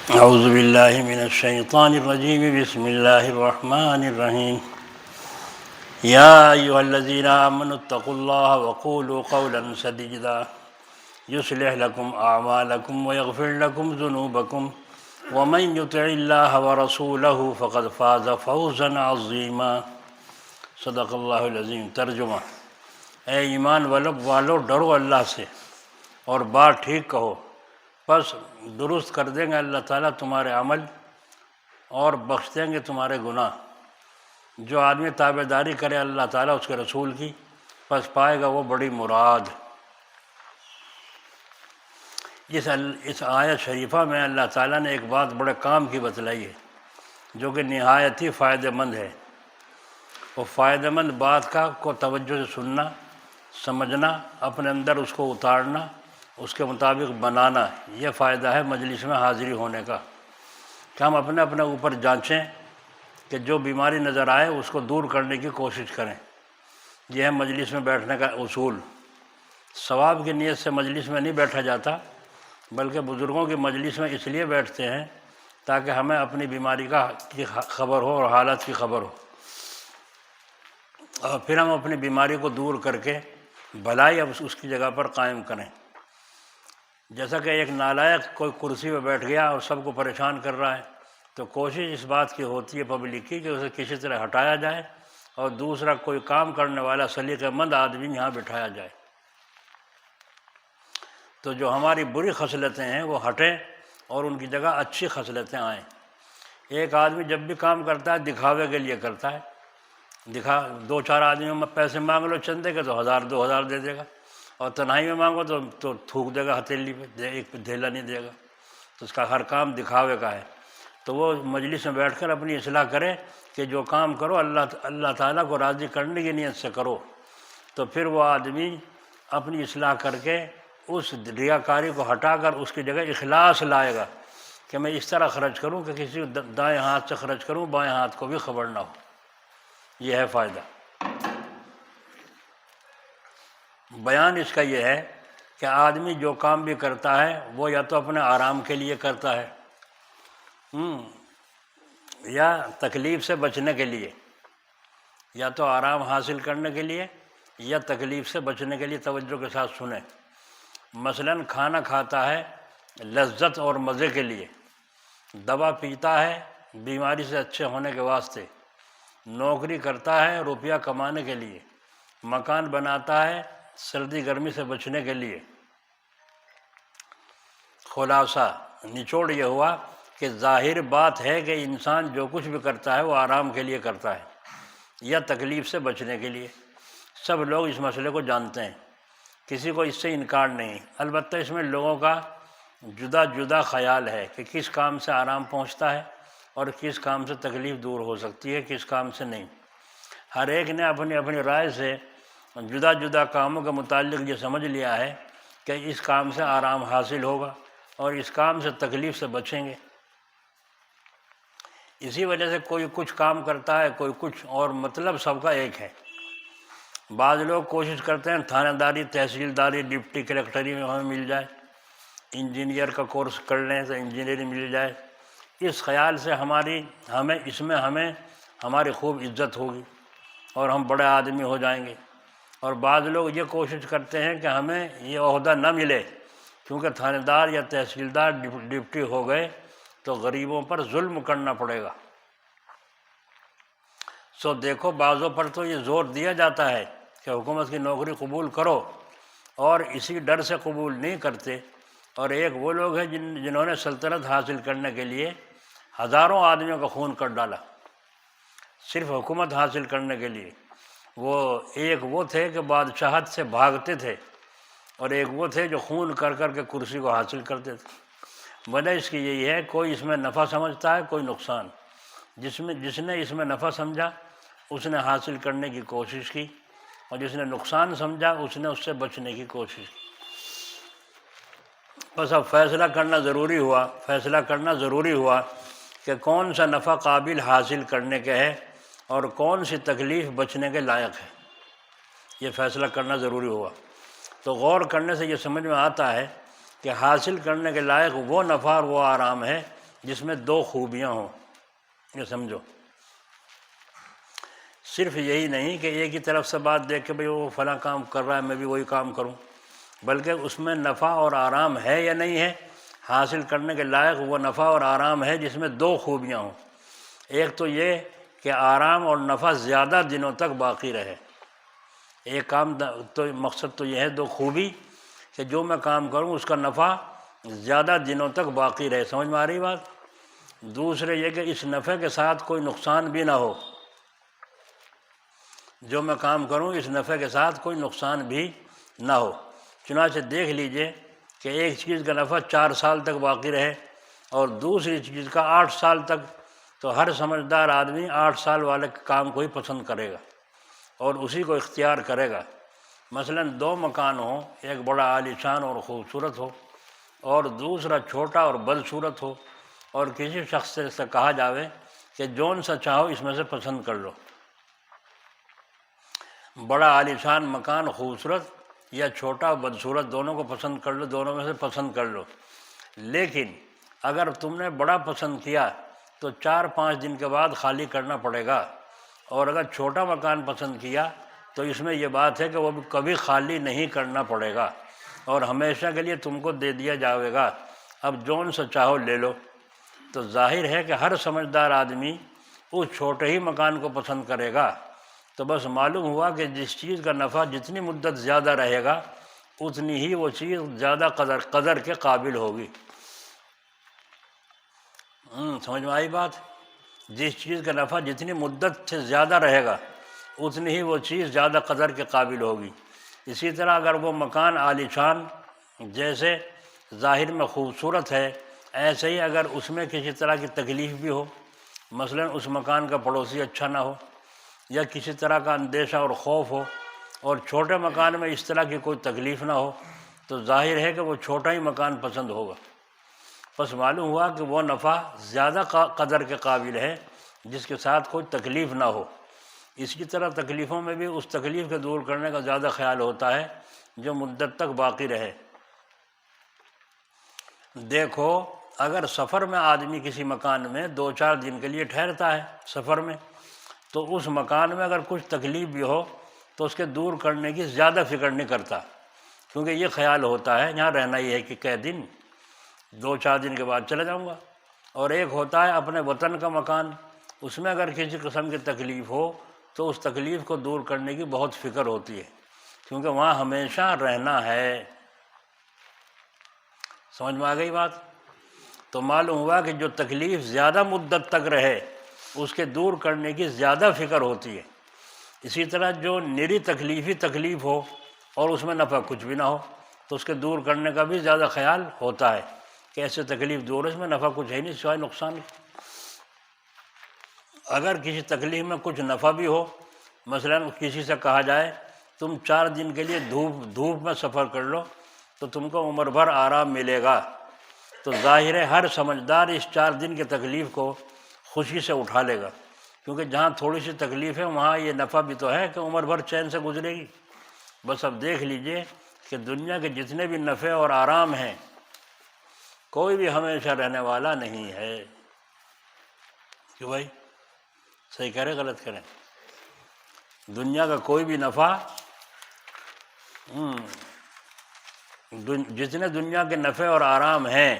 اعوذ باللہ من الشیطان الرجیم بسم اللہ الرحمن الرحیم یا ایھا الذین آمنوا اتقوا اللہ وقولوا قولا سدیدا یصلح لکم اعمالکم ویغفر لکم ذنوبکم ومن یطع اللہ ورسولہ فقد فاز فوزا عظیما۔ صدق اللہ العظیم۔ ترجمہ: اے ایمان والو ڈرو اللہ سے اور بات ٹھیک کہو، پس درست کر دیں گے اللہ تعالیٰ تمہارے عمل اور بخش دیں گے تمہارے گناہ۔ جو آدمی تابع داری کرے اللہ تعالیٰ اس کے رسول کی، پس پائے گا وہ بڑی مراد۔ اس آیت شریفہ میں اللہ تعالیٰ نے ایک بات بڑے کام کی بتلائی ہے جو کہ نہایت ہی فائدہ مند ہے۔ وہ فائدہ مند بات کو توجہ سے سننا، سمجھنا، اپنے اندر اس کو اتارنا، اس کے مطابق بنانا، یہ فائدہ ہے مجلس میں حاضری ہونے کا، کہ ہم اپنے اوپر جانچیں کہ جو بیماری نظر آئے اس کو دور کرنے کی کوشش کریں۔ یہ ہے مجلس میں بیٹھنے کا اصول۔ ثواب کی نیت سے مجلس میں نہیں بیٹھا جاتا، بلکہ بزرگوں کی مجلس میں اس لیے بیٹھتے ہیں تاکہ ہمیں اپنی بیماری کی خبر ہو اور حالت کی خبر ہو، اور پھر ہم اپنی بیماری کو دور کر کے بھلائی اب اس کی جگہ پر قائم کریں۔ جیسا کہ ایک نالائق کوئی کرسی پہ بیٹھ گیا اور سب کو پریشان کر رہا ہے، تو کوشش اس بات کی ہوتی ہے پبلک کی کہ اسے کسی طرح ہٹایا جائے اور دوسرا کوئی کام کرنے والا سلیقہ مند آدمی یہاں بٹھایا جائے، تو جو ہماری بری خصلتیں ہیں وہ ہٹیں اور ان کی جگہ اچھی خصلتیں آئیں۔ ایک آدمی جب بھی کام کرتا ہے دکھاوے کے لیے کرتا ہے، دو چار آدمیوں میں پیسے مانگ لو چندے کے تو 1000 2000 دے دے گا، اور تنہائی میں مانگو تو تھوک دے گا ہتھیلی پہ، ایک دھیلا نہیں دے گا، تو اس کا ہر کام دکھاوے کا ہے۔ تو وہ مجلس میں بیٹھ کر اپنی اصلاح کرے کہ جو کام کرو اللہ تعالیٰ کو راضی کرنے کی نیت سے کرو، تو پھر وہ آدمی اپنی اصلاح کر کے اس ریاکاری کو ہٹا کر اس کی جگہ اخلاص لائے گا کہ میں اس طرح خرچ کروں کہ کسی دائیں ہاتھ سے خرچ کروں بائیں ہاتھ کو بھی خبر نہ ہو۔ یہ ہے فائدہ۔ بیان اس کا یہ ہے کہ آدمی جو کام بھی کرتا ہے وہ یا تو اپنے آرام کے لیے کرتا ہے، یا تکلیف سے بچنے کے لیے، یا تو آرام حاصل کرنے کے لیے یا تکلیف سے بچنے کے لیے۔ توجہ کے ساتھ سنیں۔ مثلاً کھانا کھاتا ہے لذت اور مزے کے لیے، دوا پیتا ہے بیماری سے اچھے ہونے کے واسطے، نوکری کرتا ہے روپیہ کمانے کے لیے، مکان بناتا ہے سردی گرمی سے بچنے کے لیے۔ خلاصہ نچوڑ یہ ہوا کہ ظاہر بات ہے کہ انسان جو کچھ بھی کرتا ہے وہ آرام کے لیے کرتا ہے یا تکلیف سے بچنے کے لیے۔ سب لوگ اس مسئلے کو جانتے ہیں، کسی کو اس سے انکار نہیں۔ البتہ اس میں لوگوں کا جدا جدا خیال ہے کہ کس کام سے آرام پہنچتا ہے اور کس کام سے تکلیف دور ہو سکتی ہے، کس کام سے نہیں۔ ہر ایک نے اپنی اپنی رائے سے جدا جدا کاموں کے متعلق یہ سمجھ لیا ہے کہ اس کام سے آرام حاصل ہوگا اور اس کام سے تکلیف سے بچیں گے۔ اسی وجہ سے کوئی کچھ کام کرتا ہے، کوئی کچھ، اور مطلب سب کا ایک ہے۔ بعض لوگ کوشش کرتے ہیں تھانہ داری، تحصیلداری، ڈپٹی کلیکٹری میں ہمیں مل جائے، انجینئر کا کورس کر لیں تو انجینئرنگ مل جائے، اس خیال سے ہمیں ہماری خوب عزت ہوگی اور ہم بڑے آدمی ہو جائیں گے۔ اور بعض لوگ یہ کوشش کرتے ہیں کہ ہمیں یہ عہدہ نہ ملے کیونکہ تھانے دار یا تحصیلدار ڈپٹی ہو گئے تو غریبوں پر ظلم کرنا پڑے گا۔ سو دیکھو، بعضوں پر تو یہ زور دیا جاتا ہے کہ حکومت کی نوکری قبول کرو، اور اسی ڈر سے قبول نہیں کرتے۔ اور ایک وہ لوگ ہیں جنہوں نے سلطنت حاصل کرنے کے لیے ہزاروں آدمیوں کا خون کر ڈالا صرف حکومت حاصل کرنے کے لیے۔ ایک وہ تھے کہ بادشاہت سے بھاگتے تھے، اور ایک وہ تھے جو خون کر کر کے کرسی کو حاصل کرتے تھے۔ وجہ اس کی یہی ہے، کوئی اس میں نفع سمجھتا ہے، کوئی نقصان۔ جس نے اس میں نفع سمجھا اس نے حاصل کرنے کی کوشش کی، اور جس نے نقصان سمجھا اس نے اس سے بچنے کی کوشش کی۔ بس اب فیصلہ کرنا ضروری ہوا کہ کون سا نفع قابل حاصل کرنے کے ہے اور کون سی تکلیف بچنے کے لائق ہے، یہ فیصلہ کرنا ضروری ہوا۔ تو غور کرنے سے یہ سمجھ میں آتا ہے کہ حاصل کرنے کے لائق وہ نفع اور وہ آرام ہے جس میں دو خوبیاں ہوں، یہ سمجھو۔ صرف یہی نہیں کہ ایک ہی طرف سے بات دیکھ کے بھئی وہ فلاں کام کر رہا ہے میں بھی وہی کام کروں، بلکہ اس میں نفع اور آرام ہے یا نہیں ہے، حاصل کرنے کے لائق وہ نفع اور آرام ہے جس میں دو خوبیاں ہوں۔ ایک تو یہ کہ آرام اور نفع زیادہ دنوں تک باقی رہے۔ ایک کام تو مقصد تو یہ ہے، دو خوبی، کہ جو میں کام کروں اس کا نفع زیادہ دنوں تک باقی رہے۔ سمجھ میں آ رہی بات؟ دوسرے یہ کہ اس نفع کے ساتھ کوئی نقصان بھی نہ ہو، جو میں کام کروں اس نفع کے ساتھ کوئی نقصان بھی نہ ہو۔ چنانچہ دیکھ لیجئے کہ ایک چیز کا نفع 4 سال تک باقی رہے اور دوسری چیز کا 8 سال تک، تو ہر سمجھدار آدمی 8 سال والے کام کو ہی پسند کرے گا اور اسی کو اختیار کرے گا۔ مثلاً 2 مکان ہوں، ایک بڑا عالیشان اور خوبصورت ہو اور دوسرا چھوٹا اور بدصورت ہو، اور کسی شخص سے کہا جاوے کہ جون سا چاہو اس میں سے پسند کر لو، بڑا عالیشان مکان خوبصورت یا چھوٹا بدصورت، دونوں کو پسند کر لو، دونوں میں سے پسند کر لو۔ لیکن اگر تم نے بڑا پسند کیا تو 4-5 دن کے بعد خالی کرنا پڑے گا، اور اگر چھوٹا مکان پسند کیا تو اس میں یہ بات ہے کہ وہ کبھی خالی نہیں کرنا پڑے گا اور ہمیشہ کے لیے تم کو دے دیا جائے گا، اب جون سا چاہو لے لو۔ تو ظاہر ہے کہ ہر سمجھدار آدمی اس چھوٹے ہی مکان کو پسند کرے گا۔ تو بس معلوم ہوا کہ جس چیز کا نفع جتنی مدت زیادہ رہے گا اتنی ہی وہ چیز زیادہ قدر کے قابل ہوگی۔ سمجھ میں آئی بات؟ جس چیز کا نفع جتنی مدت سے زیادہ رہے گا اتنی ہی وہ چیز زیادہ قدر کے قابل ہوگی۔ اسی طرح اگر وہ مکان عالیشان جیسے ظاہر میں خوبصورت ہے، ایسے ہی اگر اس میں کسی طرح کی تکلیف بھی ہو، مثلاً اس مکان کا پڑوسی اچھا نہ ہو یا کسی طرح کا اندیشہ اور خوف ہو، اور چھوٹے مکان میں اس طرح کی کوئی تکلیف نہ ہو، تو ظاہر ہے کہ وہ چھوٹا ہی مکان پسند ہوگا۔ بس معلوم ہوا کہ وہ نفع زیادہ قدر کے قابل ہے جس کے ساتھ کوئی تکلیف نہ ہو۔ اسی طرح تکلیفوں میں بھی اس تکلیف کے دور کرنے کا زیادہ خیال ہوتا ہے جو مدت تک باقی رہے۔ دیکھو اگر سفر میں آدمی کسی مکان میں 2-4 دن کے لیے ٹھہرتا ہے سفر میں، تو اس مکان میں اگر کچھ تکلیف بھی ہو تو اس کے دور کرنے کی زیادہ فکر نہیں کرتا، کیونکہ یہ خیال ہوتا ہے یہاں رہنا ہی ہے کہ کئی دن، 2-4 دن کے بعد چلے جاؤں گا۔ اور ایک ہوتا ہے اپنے وطن کا مکان، اس میں اگر کسی قسم کی تکلیف ہو تو اس تکلیف کو دور کرنے کی بہت فکر ہوتی ہے، کیونکہ وہاں ہمیشہ رہنا ہے۔ سمجھ میں آ گئی بات؟ تو معلوم ہوا کہ جو تکلیف زیادہ مدت تک رہے اس کے دور کرنے کی زیادہ فکر ہوتی ہے۔ اسی طرح جو نری تکلیف ہی تکلیف ہو اور اس میں نفع کچھ بھی نہ ہو تو اس کے دور کرنے کا بھی زیادہ خیال ہوتا ہے کہ ایسے تکلیف دور ہے، اس میں نفع کچھ ہے نہیں سوائے نقصان۔ اگر کسی تکلیف میں کچھ نفع بھی ہو، مثلاً کسی سے کہا جائے تم 4 دن کے لیے دھوپ میں سفر کر لو تو تم کو عمر بھر آرام ملے گا، تو ظاہر ہے ہر سمجھدار اس 4 دن کی تکلیف کو خوشی سے اٹھا لے گا، کیونکہ جہاں تھوڑی سی تکلیف ہے وہاں یہ نفع بھی تو ہے کہ عمر بھر چین سے گزرے گی۔ بس اب دیکھ لیجئے کہ دنیا کے جتنے بھی نفع اور آرام ہیں کوئی بھی ہمیشہ رہنے والا نہیں ہے۔ کیوں بھائی؟ صحیح کہہ رہے غلط کریں؟ دنیا کا کوئی بھی نفع، جتنے دنیا کے نفع اور آرام ہیں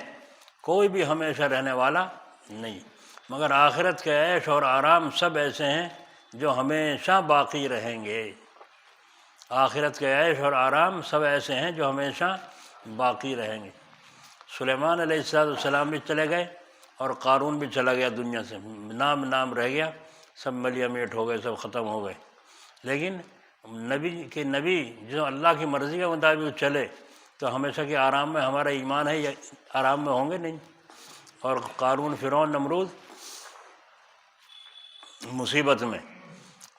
کوئی بھی ہمیشہ رہنے والا نہیں، مگر آخرت کے عیش اور آرام سب ایسے ہیں جو ہمیشہ باقی رہیں گے۔ آخرت کے عیش اور آرام سب ایسے ہیں جو ہمیشہ باقی رہیں گے۔ سلیمان علیہ السلام بھی چلے گئے اور قارون بھی چلا گیا دنیا سے، نام رہ گیا، سب ملیہ میٹ ہو گئے، سب ختم ہو گئے۔ لیکن نبی جو اللہ کی مرضی کے مطابق چلے تو ہمیشہ کے آرام میں ہمارا ایمان ہے، یا آرام میں ہوں گے نہیں۔ اور قارون، فرعون، نمرود مصیبت میں۔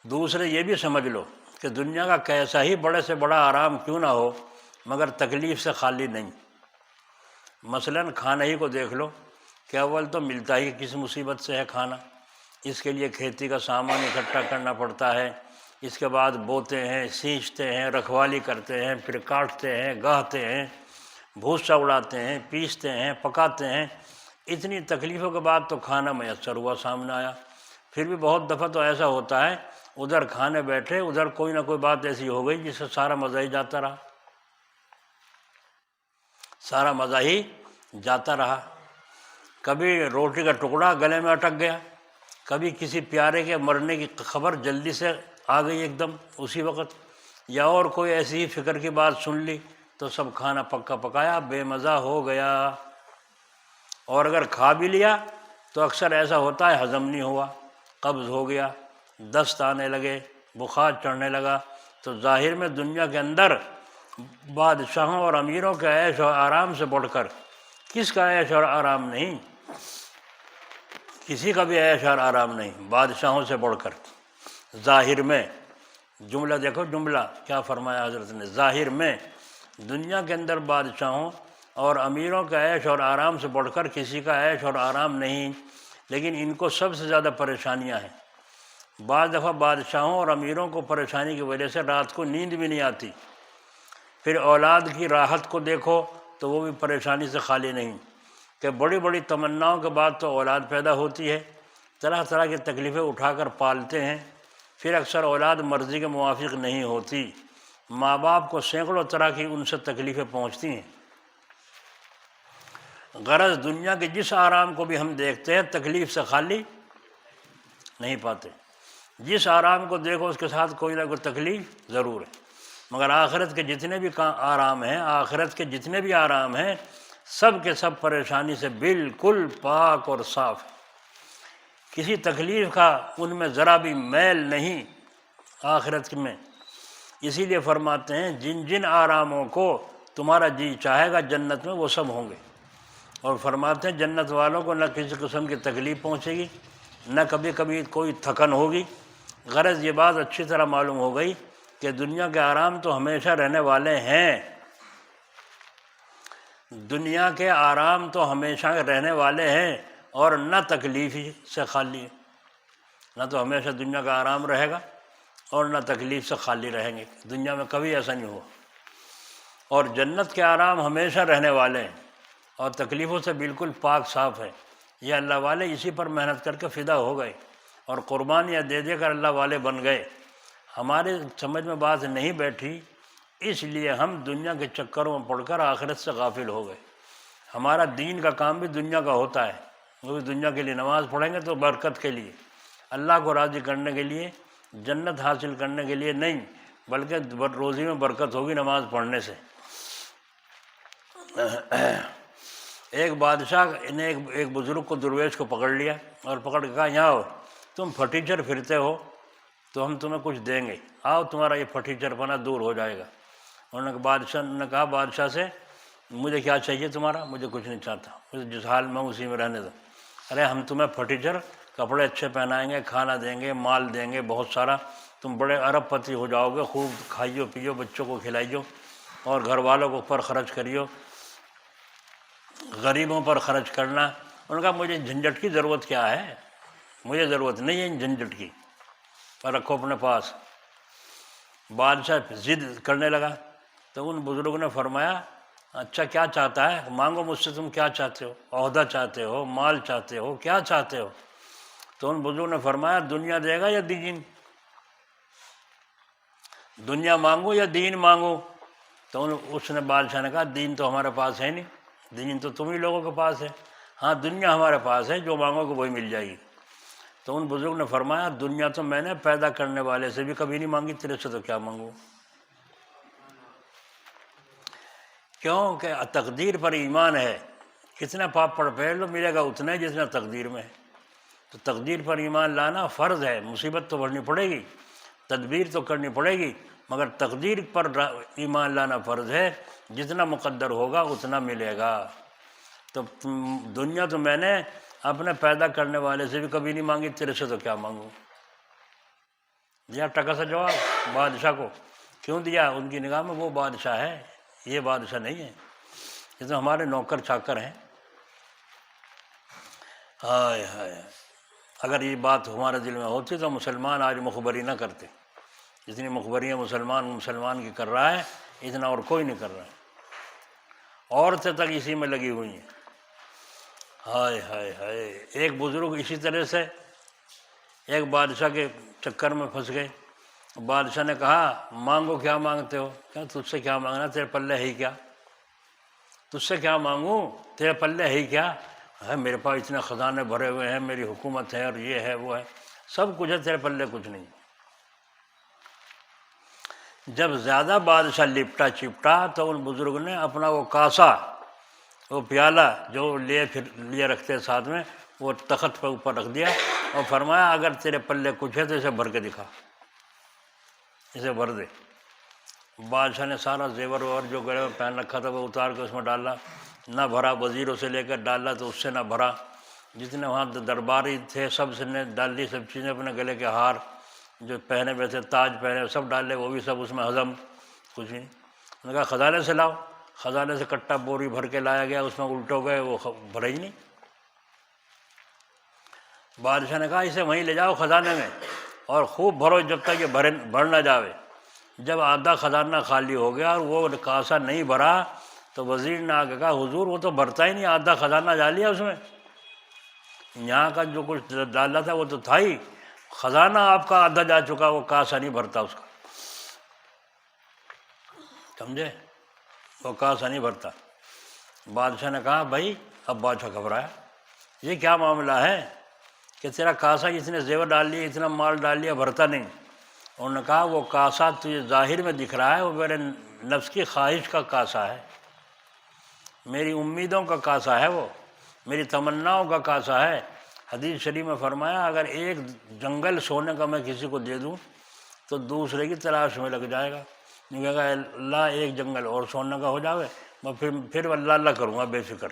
دوسرے یہ بھی سمجھ لو کہ دنیا کا کیسا ہی بڑے سے بڑا آرام کیوں نہ ہو مگر تکلیف سے خالی نہیں۔ مثلاً کھانا ہی کو دیکھ لو کہ اول تو ملتا ہی کس مصیبت سے ہے کھانا، اس کے لیے کھیتی کا سامان اکٹھا کرنا پڑتا ہے، اس کے بعد بوتے ہیں، سینچتے ہیں، رکھوالی کرتے ہیں، پھر کاٹتے ہیں، گاہتے ہیں، بھوسا اڑاتے ہیں، پیستے ہیں، پکاتے ہیں، اتنی تکلیفوں کے بعد تو کھانا میسر ہوا، سامنے آیا۔ پھر بھی بہت دفعہ تو ایسا ہوتا ہے ادھر کھانے بیٹھے، ادھر کوئی نہ کوئی بات ایسی ہو گئی جس سے سارا مزہ ہی جاتا رہا، سارا مزہ ہی جاتا رہا۔ کبھی روٹی کا ٹکڑا گلے میں اٹک گیا، کبھی کسی پیارے کے مرنے کی خبر جلدی سے آ گئی ایک دم اسی وقت، یا اور کوئی ایسی ہی فکر کی بات سن لی تو سب کھانا پکا پکایا بے مزہ ہو گیا۔ اور اگر کھا بھی لیا تو اکثر ایسا ہوتا ہے ہضم نہیں ہوا، قبض ہو گیا، دست آنے لگے، بخار چڑھنے لگا۔ تو ظاہر میں دنیا کے اندر بادشاہوں اور امیروں کے عیش و آرام سے بڑھ کر کس کا عیش اور آرام نہیں، کسی کا بھی عیش اور آرام نہیں بادشاہوں سے بڑھ کر۔ ظاہر میں جملہ دیکھو، جملہ کیا فرمایا حضرت نے، ظاہر میں دنیا کے اندر بادشاہوں اور امیروں کا عیش اور آرام سے بڑھ کر کسی کا عیش اور آرام نہیں، لیکن ان کو سب سے زیادہ پریشانیاں ہیں۔ بعض دفعہ بادشاہوں اور امیروں کو پریشانی کی وجہ سے رات کو نیند بھی نہیں آتی۔ پھر اولاد کی راحت کو دیکھو تو وہ بھی پریشانی سے خالی نہیں، کہ بڑی بڑی تمناؤں کے بعد تو اولاد پیدا ہوتی ہے، طرح طرح کی تکلیفیں اٹھا کر پالتے ہیں، پھر اکثر اولاد مرضی کے موافق نہیں ہوتی، ماں باپ کو سینکڑوں طرح کی ان سے تکلیفیں پہنچتی ہیں۔ غرض دنیا کے جس آرام کو بھی ہم دیکھتے ہیں تکلیف سے خالی نہیں پاتے، جس آرام کو دیکھو اس کے ساتھ کوئی نہ کوئی تکلیف ضرور ہے۔ مگر آخرت کے جتنے بھی آرام ہیں، آخرت کے جتنے بھی آرام ہیں، سب کے سب پریشانی سے بالکل پاک اور صاف ہے، کسی تکلیف کا ان میں ذرا بھی میل نہیں آخرت میں۔ اسی لیے فرماتے ہیں جن جن آراموں کو تمہارا جی چاہے گا جنت میں وہ سب ہوں گے، اور فرماتے ہیں جنت والوں کو نہ کسی قسم کی تکلیف پہنچے گی، نہ کبھی کبھی کوئی تھکن ہوگی۔ غرض یہ بات اچھی طرح معلوم ہو گئی کہ دنیا کے آرام تو ہمیشہ رہنے والے ہیں، دنیا کے آرام تو ہمیشہ رہنے والے ہیں، اور نہ تکلیف ہی سے خالی ہے، نہ تو ہمیشہ دنیا کا آرام رہے گا اور نہ تکلیف سے خالی رہیں گے، دنیا میں کبھی ایسا نہیں ہوا۔ اور جنت کے آرام ہمیشہ رہنے والے ہیں اور تکلیفوں سے بالکل پاک صاف ہے۔ یہ اللہ والے اسی پر محنت کر کے فدا ہو گئے اور قربانیاں دے دے کر اللہ والے بن گئے۔ ہمارے سمجھ میں بات نہیں بیٹھی، اس لیے ہم دنیا کے چکروں میں پڑ کر آخرت سے غافل ہو گئے۔ ہمارا دین کا کام بھی دنیا کا ہوتا ہے، وہ بھی دنیا کے لیے نماز پڑھیں گے تو برکت کے لیے، اللہ کو راضی کرنے کے لیے، جنت حاصل کرنے کے لیے نہیں، بلکہ روزی میں برکت ہوگی نماز پڑھنے سے۔ ایک بادشاہ نے ایک بزرگ کو، درویش کو پکڑ لیا اور پکڑ کے کہا یہاں آؤ، تم پھٹیچر پھرتے ہو تو ہم تمہیں کچھ دیں گے، آؤ تمہارا یہ پھٹیچر پنا دور ہو جائے گا۔ انہوں نے بادشاہ نے کہا بادشاہ سے مجھے کیا چاہیے تمہارا، مجھے کچھ نہیں چاہتا، مجھے جس حال میں ہوں اسی میں رہنے دو۔ ارے ہم تمہیں پھٹیچر کپڑے اچھے پہنائیں گے، کھانا دیں گے، مال دیں گے بہت سارا، تم بڑے ارب پتی ہو جاؤ گے، خوب کھائیو پیو، بچوں کو کھلائیو اور گھر والوں کو پر خرچ کریو، غریبوں پر خرچ کرنا۔ انہوں نے کہا مجھے جھنجھٹ کی ضرورت کیا ہے، مجھے ضرورت نہیں ہے ان جھنجھٹ کی، پر رکھو اپنے پاس۔ بادشاہ ضد کرنے لگا تو ان بزرگوں نے فرمایا اچھا کیا چاہتا ہے، مانگو مجھ سے، تم کیا چاہتے ہو، عہدہ چاہتے ہو، مال چاہتے ہو، کیا چاہتے ہو؟ تو ان بزرگوں نے فرمایا دنیا دے گا یا دین، دنیا مانگو یا دین مانگو؟ تو اس نے بادشاہ نے کہا دین تو ہمارے پاس ہے نہیں، دین تو تم ہی لوگوں کے پاس ہے، ہاں دنیا ہمارے پاس ہے، جو مانگو گے وہی مل جائے گی۔ تو ان بزرگ نے فرمایا دنیا تو میں نے پیدا کرنے والے سے بھی کبھی نہیں مانگی، تیرے سے تو کیا مانگوں؟ کیوں کہ تقدیر پر ایمان ہے، کتنا پاپ پڑھ لو ملے گا اتنا ہی جتنا تقدیر میں ہے۔ تو تقدیر پر ایمان لانا فرض ہے، مصیبت تو بڑھنی پڑے گی، تدبیر تو کرنی پڑے گی، مگر تقدیر پر ایمان لانا فرض ہے، جتنا مقدر ہوگا اتنا ملے گا۔ تو دنیا تو میں نے اپنے پیدا کرنے والے سے بھی کبھی نہیں مانگی، تیرے سے تو کیا مانگوں؟ دیا ٹکا سا جواب بادشاہ کو۔ کیوں دیا؟ ان کی نگاہ میں وہ بادشاہ ہے، یہ بادشاہ نہیں ہے، یہ تو ہمارے نوکر چاکر ہیں۔ ہائے ہائے، اگر یہ بات ہمارے دل میں ہوتی تو مسلمان آج مخبری نہ کرتے، جتنی مخبریاں مسلمان کی کر رہا ہے اتنا اور کوئی نہیں کر رہا ہے۔ عورتیں تک اسی میں لگی ہوئی ہیں، ہائے ہائے ہائے، ایک بزرگ اسی طرح سے ایک بادشاہ کے چکر میں پھنس گئے۔ بادشاہ نے کہا مانگو، کیا مانگتے ہو؟ کہ تجھ سے کیا مانگنا، تیرے پلے ہے ہی کیا؟ تجھ سے کیا مانگوں، تیرے پلے ہے ہی کیا؟ ہے میرے پاس اتنے خزانے بھرے ہوئے ہیں، میری حکومت ہے اور یہ ہے وہ ہے، سب کچھ ہے، تیرے پلے کچھ نہیں۔ جب زیادہ بادشاہ لپٹا چپٹا تو ان بزرگ نے اپنا وہ کاسا، وہ پیالہ جو لیے رکھتے ساتھ میں، وہ تخت پہ اوپر رکھ دیا اور فرمایا اگر تیرے پلے کچھ ہے تو اسے بھر کے دکھا، اسے بھر دے۔ بادشاہ نے سارا زیور وور جو گڑے میں پہن رکھا تھا وہ اتار کے اس میں ڈالا، نہ بھرا، وزیروں سے لے کر ڈالا تو اس سے نہ بھرا، جتنے وہاں درباری تھے سب سے نے ڈال دی، سب چیزیں، اپنے گلے کے ہار جو پہنے ہوئے تھے، تاج پہنے ہوئے سب ڈال لے، وہ بھی سب اس میں ہضم، کچھ نہیں۔ انہوں نے کہا خزانے سے لاؤ، خزانے سے کٹا بوری بھر کے لایا گیا، اس میں الٹو گئے، وہ بھرے ہی نہیں۔ بادشاہ نے کہا اسے وہیں لے جاؤ خزانے میں اور خوب بھرو جب تک یہ بھر نہ جاوے۔ جب آدھا خزانہ خالی ہو گیا اور وہ کاسا نہیں بھرا تو وزیر نے آ کے کہا حضور وہ تو بھرتا ہی نہیں، آدھا خزانہ ڈالیا اس میں، یہاں کا جو کچھ ڈالا تھا وہ تو تھا ہی، خزانہ آپ کا آدھا جا چکا، وہ کاسا نہیں بھرتا اس کا، سمجھے؟ وہ کاسا نہیں بھرتا۔ بادشاہ نے کہا بھائی، اب بادشاہ گھبرایا، یہ کیا معاملہ ہے کہ تیرا کاسا اتنے زیور ڈال لیے، اتنا مال ڈال لیا، بھرتا نہیں؟ انہوں نے کہا وہ کاسا تجھے ظاہر میں دکھ رہا ہے، وہ میرے نفس کی خواہش کا کاسا ہے، میری امیدوں کا کاسا ہے، وہ میری تمناؤں کا کاسا ہے۔ حدیث شریف میں فرمایا اگر ایک جنگل سونے کا میں کسی کو دے دوں تو دوسرے کی تلاش میں لگ جائے گا، نہیں کہے گا اللہ ایک جنگل اور سونے کا ہو جاوے، میں پھر اللہ اللہ کروں گا بے فکر،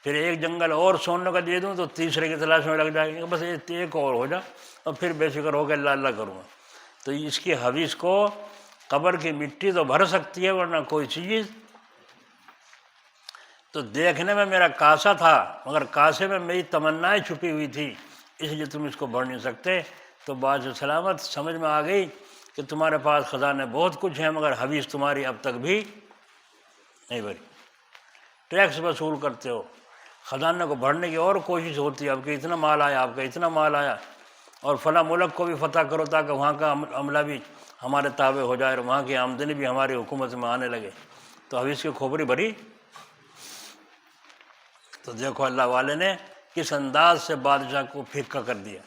پھر ایک جنگل اور سونے کا دے دوں تو تیسرے کی تلاش میں لگ جائے گا، بس ایک اور ہو جا اور پھر بے فکر ہو کے اللہ اللہ کروں گا۔ تو اس کی حویث کو قبر کی مٹی تو بھر سکتی ہے ورنہ کوئی چیز۔ تو دیکھنے میں میرا کاسا تھا مگر کاسے میں میری تمنائیں چھپی ہوئی تھی، اس لیے تم اس کو بھر نہیں سکتے۔ تو بادشاہ سلامت سمجھ میں آ گئی کہ تمہارے پاس خزانے بہت کچھ ہیں مگر حویث تمہاری اب تک بھی نہیں بھری، ٹیکس وصول کرتے ہو، خزانے کو بھرنے کی اور کوشش ہوتی ہے، اب کہ اتنا مال آیا، آپ کا اتنا مال آیا، اور فلاں ملک کو بھی فتح کرو تاکہ وہاں کا عملہ بھی ہمارے تابع ہو جائے اور وہاں کی آمدنی بھی ہماری حکومت میں آنے لگے، تو حویث کی کھوپڑی بھری۔ تو دیکھو اللہ والے نے کس انداز سے بادشاہ کو پھیکا کر دیا،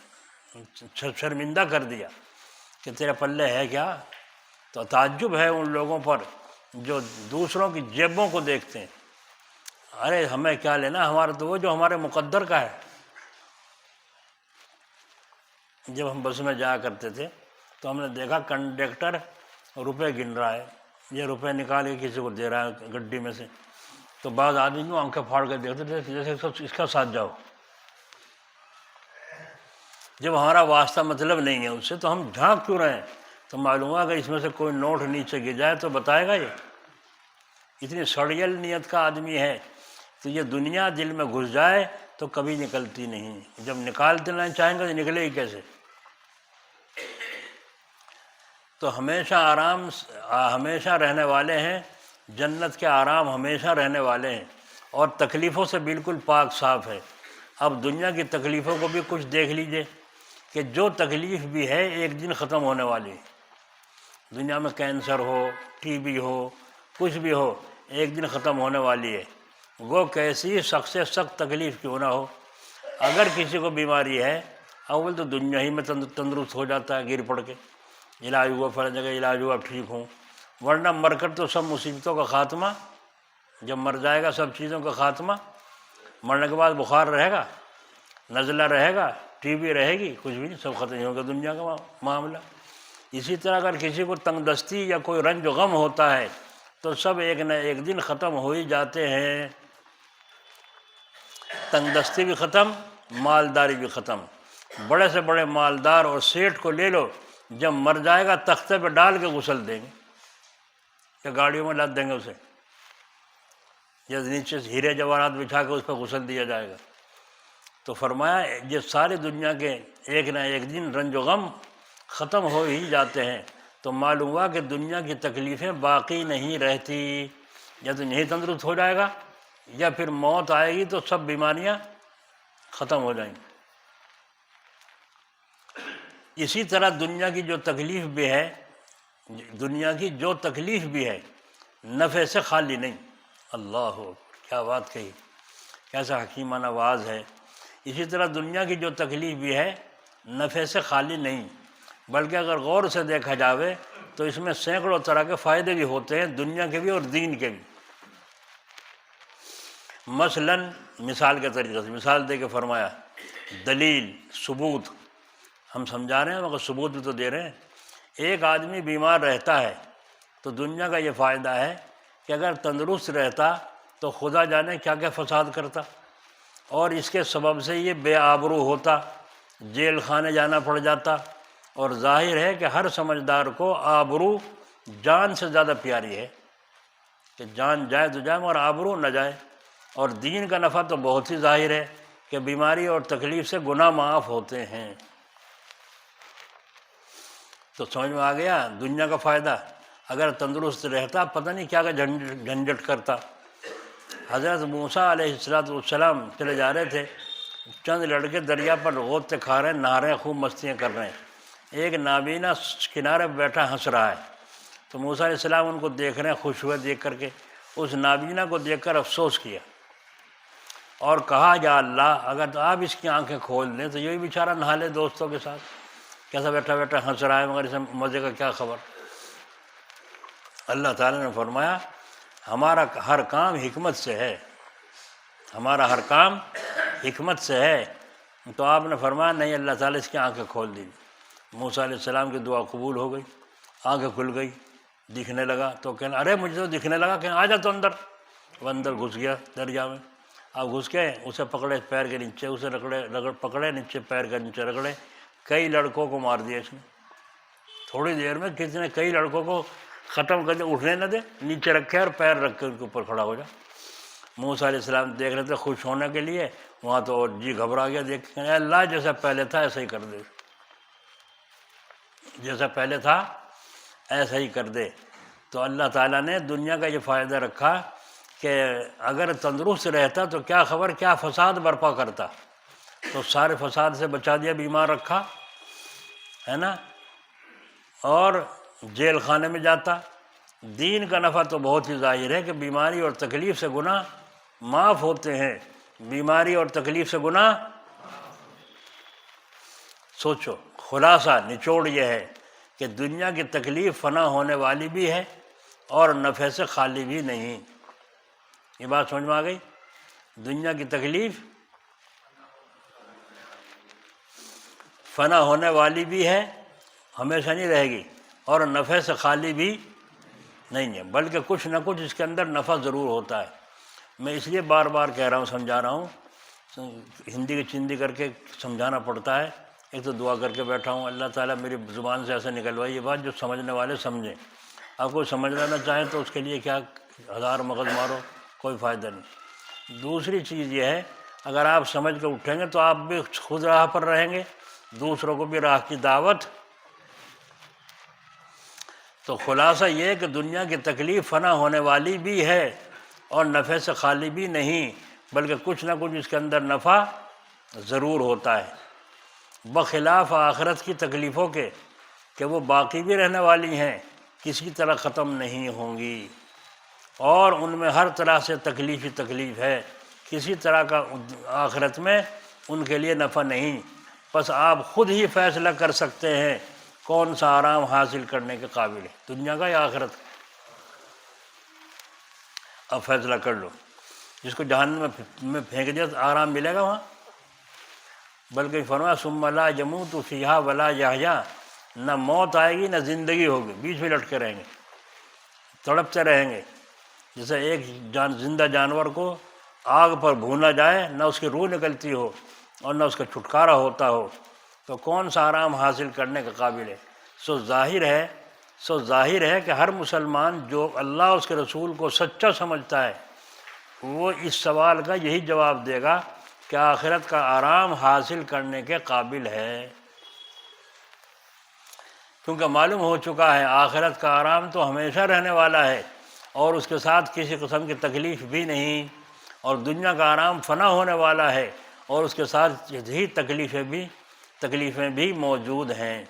شرمندہ کر دیا کہ تیرے پلے ہے کیا۔ تو تعجب ہے ان لوگوں پر جو دوسروں کی جیبوں کو دیکھتے ہیں، ارے ہمیں کیا لینا، ہمارا تو وہ جو ہمارے مقدر کا ہے۔ جب ہم بس میں جایا کرتے تھے تو ہم نے دیکھا کنڈکٹر روپے گن رہا ہے، یہ روپے نکال کے کسی کو دے رہا ہے گڈی میں سے، تو بعض آدمی کو آنکھیں پھاڑ کے دیکھتے تھے جیسے اس کا ساتھ جاؤ۔ جب ہمارا واسطہ مطلب نہیں ہے اس سے تو ہم جھانک کیوں رہے ہیں؟ تو معلوم ہوا اگر اس میں سے کوئی نوٹ نیچے گر جائے تو بتائے گا، یہ اتنی سڑیل نیت کا آدمی ہے، تو یہ دنیا دل میں گھس جائے تو کبھی نکلتی نہیں، جب نکال دینا چاہیں گے تو نکلے ہی کیسے؟ تو ہمیشہ رہنے والے ہیں، جنت کے آرام ہمیشہ رہنے والے ہیں اور تکلیفوں سے بالکل پاک صاف ہے۔ اب دنیا کی تکلیفوں کو بھی کچھ دیکھ لیجئے کہ جو تکلیف بھی ہے ایک دن ختم ہونے والی ہے، دنیا میں کینسر ہو، ٹی بی ہو، کچھ بھی ہو، ایک دن ختم ہونے والی ہے، وہ کیسی سخت سے سخت تکلیف کیوں نہ ہو۔ اگر کسی کو بیماری ہے اول تو دنیا ہی میں تندرست ہو جاتا ہے، گر پڑ کے علاج ہوا، فلاں جگہ علاج ہوا، ٹھیک ہوں، ورنہ مر کر تو سب مصیبتوں کا خاتمہ، جب مر جائے گا سب چیزوں کا خاتمہ، مرنے کے بعد بخار رہے گا، نزلہ رہے گا، ٹی بی رہے گی، کچھ بھی نہیں، سب ختم ہوگا دنیا کا معاملہ۔ اسی طرح اگر کسی کو تنگ دستی یا کوئی رنج و غم ہوتا ہے تو سب ایک نہ ایک دن ختم ہو ہی جاتے ہیں، تنگ دستی بھی ختم، مالداری بھی ختم۔ بڑے سے بڑے مالدار اور سیٹھ کو لے لو، جب مر جائے گا تختے پہ ڈال کے غسل دیں گے یا گاڑیوں میں لاد دیں گے اسے، یا نیچے سے ہیرے جواہرات بچھا کے اس پہ غسل دیا جائے گا۔ تو فرمایا یہ ساری دنیا کے ایک نہ ایک دن رنج و غم ختم ہو ہی جاتے ہیں، تو معلوم ہوا کہ دنیا کی تکلیفیں باقی نہیں رہتی، یا تو یہی تندرست ہو جائے گا یا پھر موت آئے گی تو سب بیماریاں ختم ہو جائیں گے۔ اسی طرح دنیا کی جو تکلیف بھی ہے، دنیا کی جو تکلیف بھی ہے نفع سے خالی نہیں۔ اللہ کیا بات کہی، کیسا حکیمانہ واعظ ہے۔ اسی طرح دنیا کی جو تکلیف بھی ہے نفع سے خالی نہیں، بلکہ اگر غور سے دیکھا جاوے تو اس میں سینکڑوں طرح کے فائدے بھی ہوتے ہیں، دنیا کے بھی اور دین کے بھی۔ مثلاً مثال کے طریقے سے مثال دے کے فرمایا، دلیل ثبوت ہم سمجھا رہے ہیں مگر ثبوت بھی تو دے رہے ہیں۔ ایک آدمی بیمار رہتا ہے تو دنیا کا یہ فائدہ ہے کہ اگر تندرست رہتا تو خدا جانے کیا کیا فساد کرتا، اور اس کے سبب سے یہ بے آبرو ہوتا، جیل خانے جانا پڑ جاتا۔ اور ظاہر ہے کہ ہر سمجھدار کو آبرو جان سے زیادہ پیاری ہے، کہ جان جائے تو جائے مگر آبرو نہ جائے۔ اور دین کا نفع تو بہت ہی ظاہر ہے کہ بیماری اور تکلیف سے گناہ معاف ہوتے ہیں۔ تو سمجھ میں آ گیا دنیا کا فائدہ۔ اگر تندرست رہتا پتہ نہیں کیا جھنجھٹ کرتا۔ حضرت موسیٰ علیہ السلام چلے جا رہے تھے، چند لڑکے دریا پر غوطے کھا رہے ہیں، نہا رہے ہیں، خوب مستیاں کر رہے ہیں۔ ایک نابینا کنارے بیٹھا ہنس رہا ہے، تو موسیٰ علیہ السلام ان کو دیکھ رہے ہیں، خوش ہوئے دیکھ کر کے۔ اس نابینا کو دیکھ کر افسوس کیا اور کہا، یا اللہ اگر تو آپ اس کی آنکھیں کھول دیں تو یہی بیچارہ نہا لے دوستوں کے ساتھ، کیسا بیٹھا بیٹھا ہنس رہا ہے مگر اسے مزے کا کیا خبر۔ اللہ تعالیٰ نے فرمایا ہمارا ہر کام حکمت سے ہے، ہمارا ہر کام حکمت سے ہے۔ تو آپ نے فرمایا نہیں، اللہ تعالیٰ اس کی آنکھیں کھول دیجیے۔ موسیٰ علیہ السلام کی دعا قبول ہو گئی، آنکھیں کھل گئی، دکھنے لگا۔ تو کہنا ارے مجھے تو دکھنے لگا، کہ آ جا تو اندر۔ وہ اندر گھس گیا دریا میں۔ اب گھس کے اسے پکڑے پیر کے نیچے، اسے پکڑے نیچے پیر کے نیچے رگڑے، کئی لڑکوں کو مار دیا اس نے۔ تھوڑی دیر میں کئی لڑکوں کو ختم کر دے، اٹھنے نہ دے، نیچے رکھے اور پیر رکھ کے ان کے اوپر کھڑا ہو جا۔ موسیٰ علیہ السلام دیکھ رہے تھے خوش ہونے کے لیے، وہاں تو جی گھبرا گیا دیکھ کے، اللہ جیسا پہلے تھا ایسا ہی کر دے، جیسا پہلے تھا ایسا ہی کر دے۔ تو اللہ تعالیٰ نے دنیا کا یہ فائدہ رکھا کہ اگر تندرست رہتا تو کیا خبر کیا فساد برپا کرتا، تو سارے فساد سے بچا دیا، بیمار رکھا ہے نا، اور جیل خانے میں جاتا۔ دین کا نفع تو بہت ہی ظاہر ہے کہ بیماری اور تکلیف سے گناہ معاف ہوتے ہیں، بیماری اور تکلیف سے گناہ۔ سوچو، خلاصہ نچوڑ یہ ہے کہ دنیا کی تکلیف فنا ہونے والی بھی ہے اور نفع سے خالی بھی نہیں۔ یہ بات سمجھ میں آ گئی؟ دنیا کی تکلیف فنا ہونے والی بھی ہے، ہمیشہ نہیں رہے گی، اور نفع سے خالی بھی نہیں ہے، بلکہ کچھ نہ کچھ اس کے اندر نفع ضرور ہوتا ہے۔ میں اس لیے بار بار کہہ رہا ہوں، سمجھا رہا ہوں، ہندی کی چندی کر کے سمجھانا پڑتا ہے۔ ایک تو دعا کر کے بیٹھا ہوں اللہ تعالیٰ میری زبان سے ایسے نکلوائی یہ بات جو سمجھنے والے سمجھیں۔ اب کوئی سمجھنا نہ چاہے تو اس کے لیے کیا ہزار مغز مارو، کوئی فائدہ نہیں۔ دوسری چیز یہ ہے، اگر آپ سمجھ کے اٹھیں گے تو آپ بھی خود راہ پر رہیں گے، دوسروں کو بھی راہ کی دعوت۔ تو خلاصہ یہ کہ دنیا کی تکلیف فنا ہونے والی بھی ہے اور نفع سے خالی بھی نہیں، بلکہ کچھ نہ کچھ اس کے اندر نفع ضرور ہوتا ہے، بخلاف آخرت کی تکلیفوں کے کہ وہ باقی بھی رہنے والی ہیں، کسی طرح ختم نہیں ہوں گی، اور ان میں ہر طرح سے تکلیف ہی تکلیف ہے، کسی طرح کا آخرت میں ان کے لیے نفع نہیں۔ بس آپ خود ہی فیصلہ کر سکتے ہیں کون سا آرام حاصل کرنے کے قابل ہے، دنیا کا یا آخرت کا۔ اب فیصلہ کر لو، جس کو جہنم میں پھینک دیا تو آرام ملے گا وہاں، بلکہ فرمایا ثم لا یموت فیہا ولا یحییٰ، نہ موت آئے گی نہ زندگی ہوگی، بیچ میں لٹکے رہیں گے، تڑپتے رہیں گے۔ جیسے ایک زندہ جانور کو آگ پر بھونا جائے، نہ اس کی روح نکلتی ہو اور نہ اس کا چھٹکارا ہوتا ہو، تو کون سا آرام حاصل کرنے کے قابل ہے؟ سو ظاہر ہے کہ ہر مسلمان جو اللہ اس کے رسول کو سچا سمجھتا ہے وہ اس سوال کا یہی جواب دے گا کہ آخرت کا آرام حاصل کرنے کے قابل ہے، کیونکہ معلوم ہو چکا ہے آخرت کا آرام تو ہمیشہ رہنے والا ہے اور اس کے ساتھ کسی قسم کی تکلیف بھی نہیں، اور دنیا کا آرام فنا ہونے والا ہے اور اس کے ساتھ ہی تکلیفیں بھی موجود ہیں۔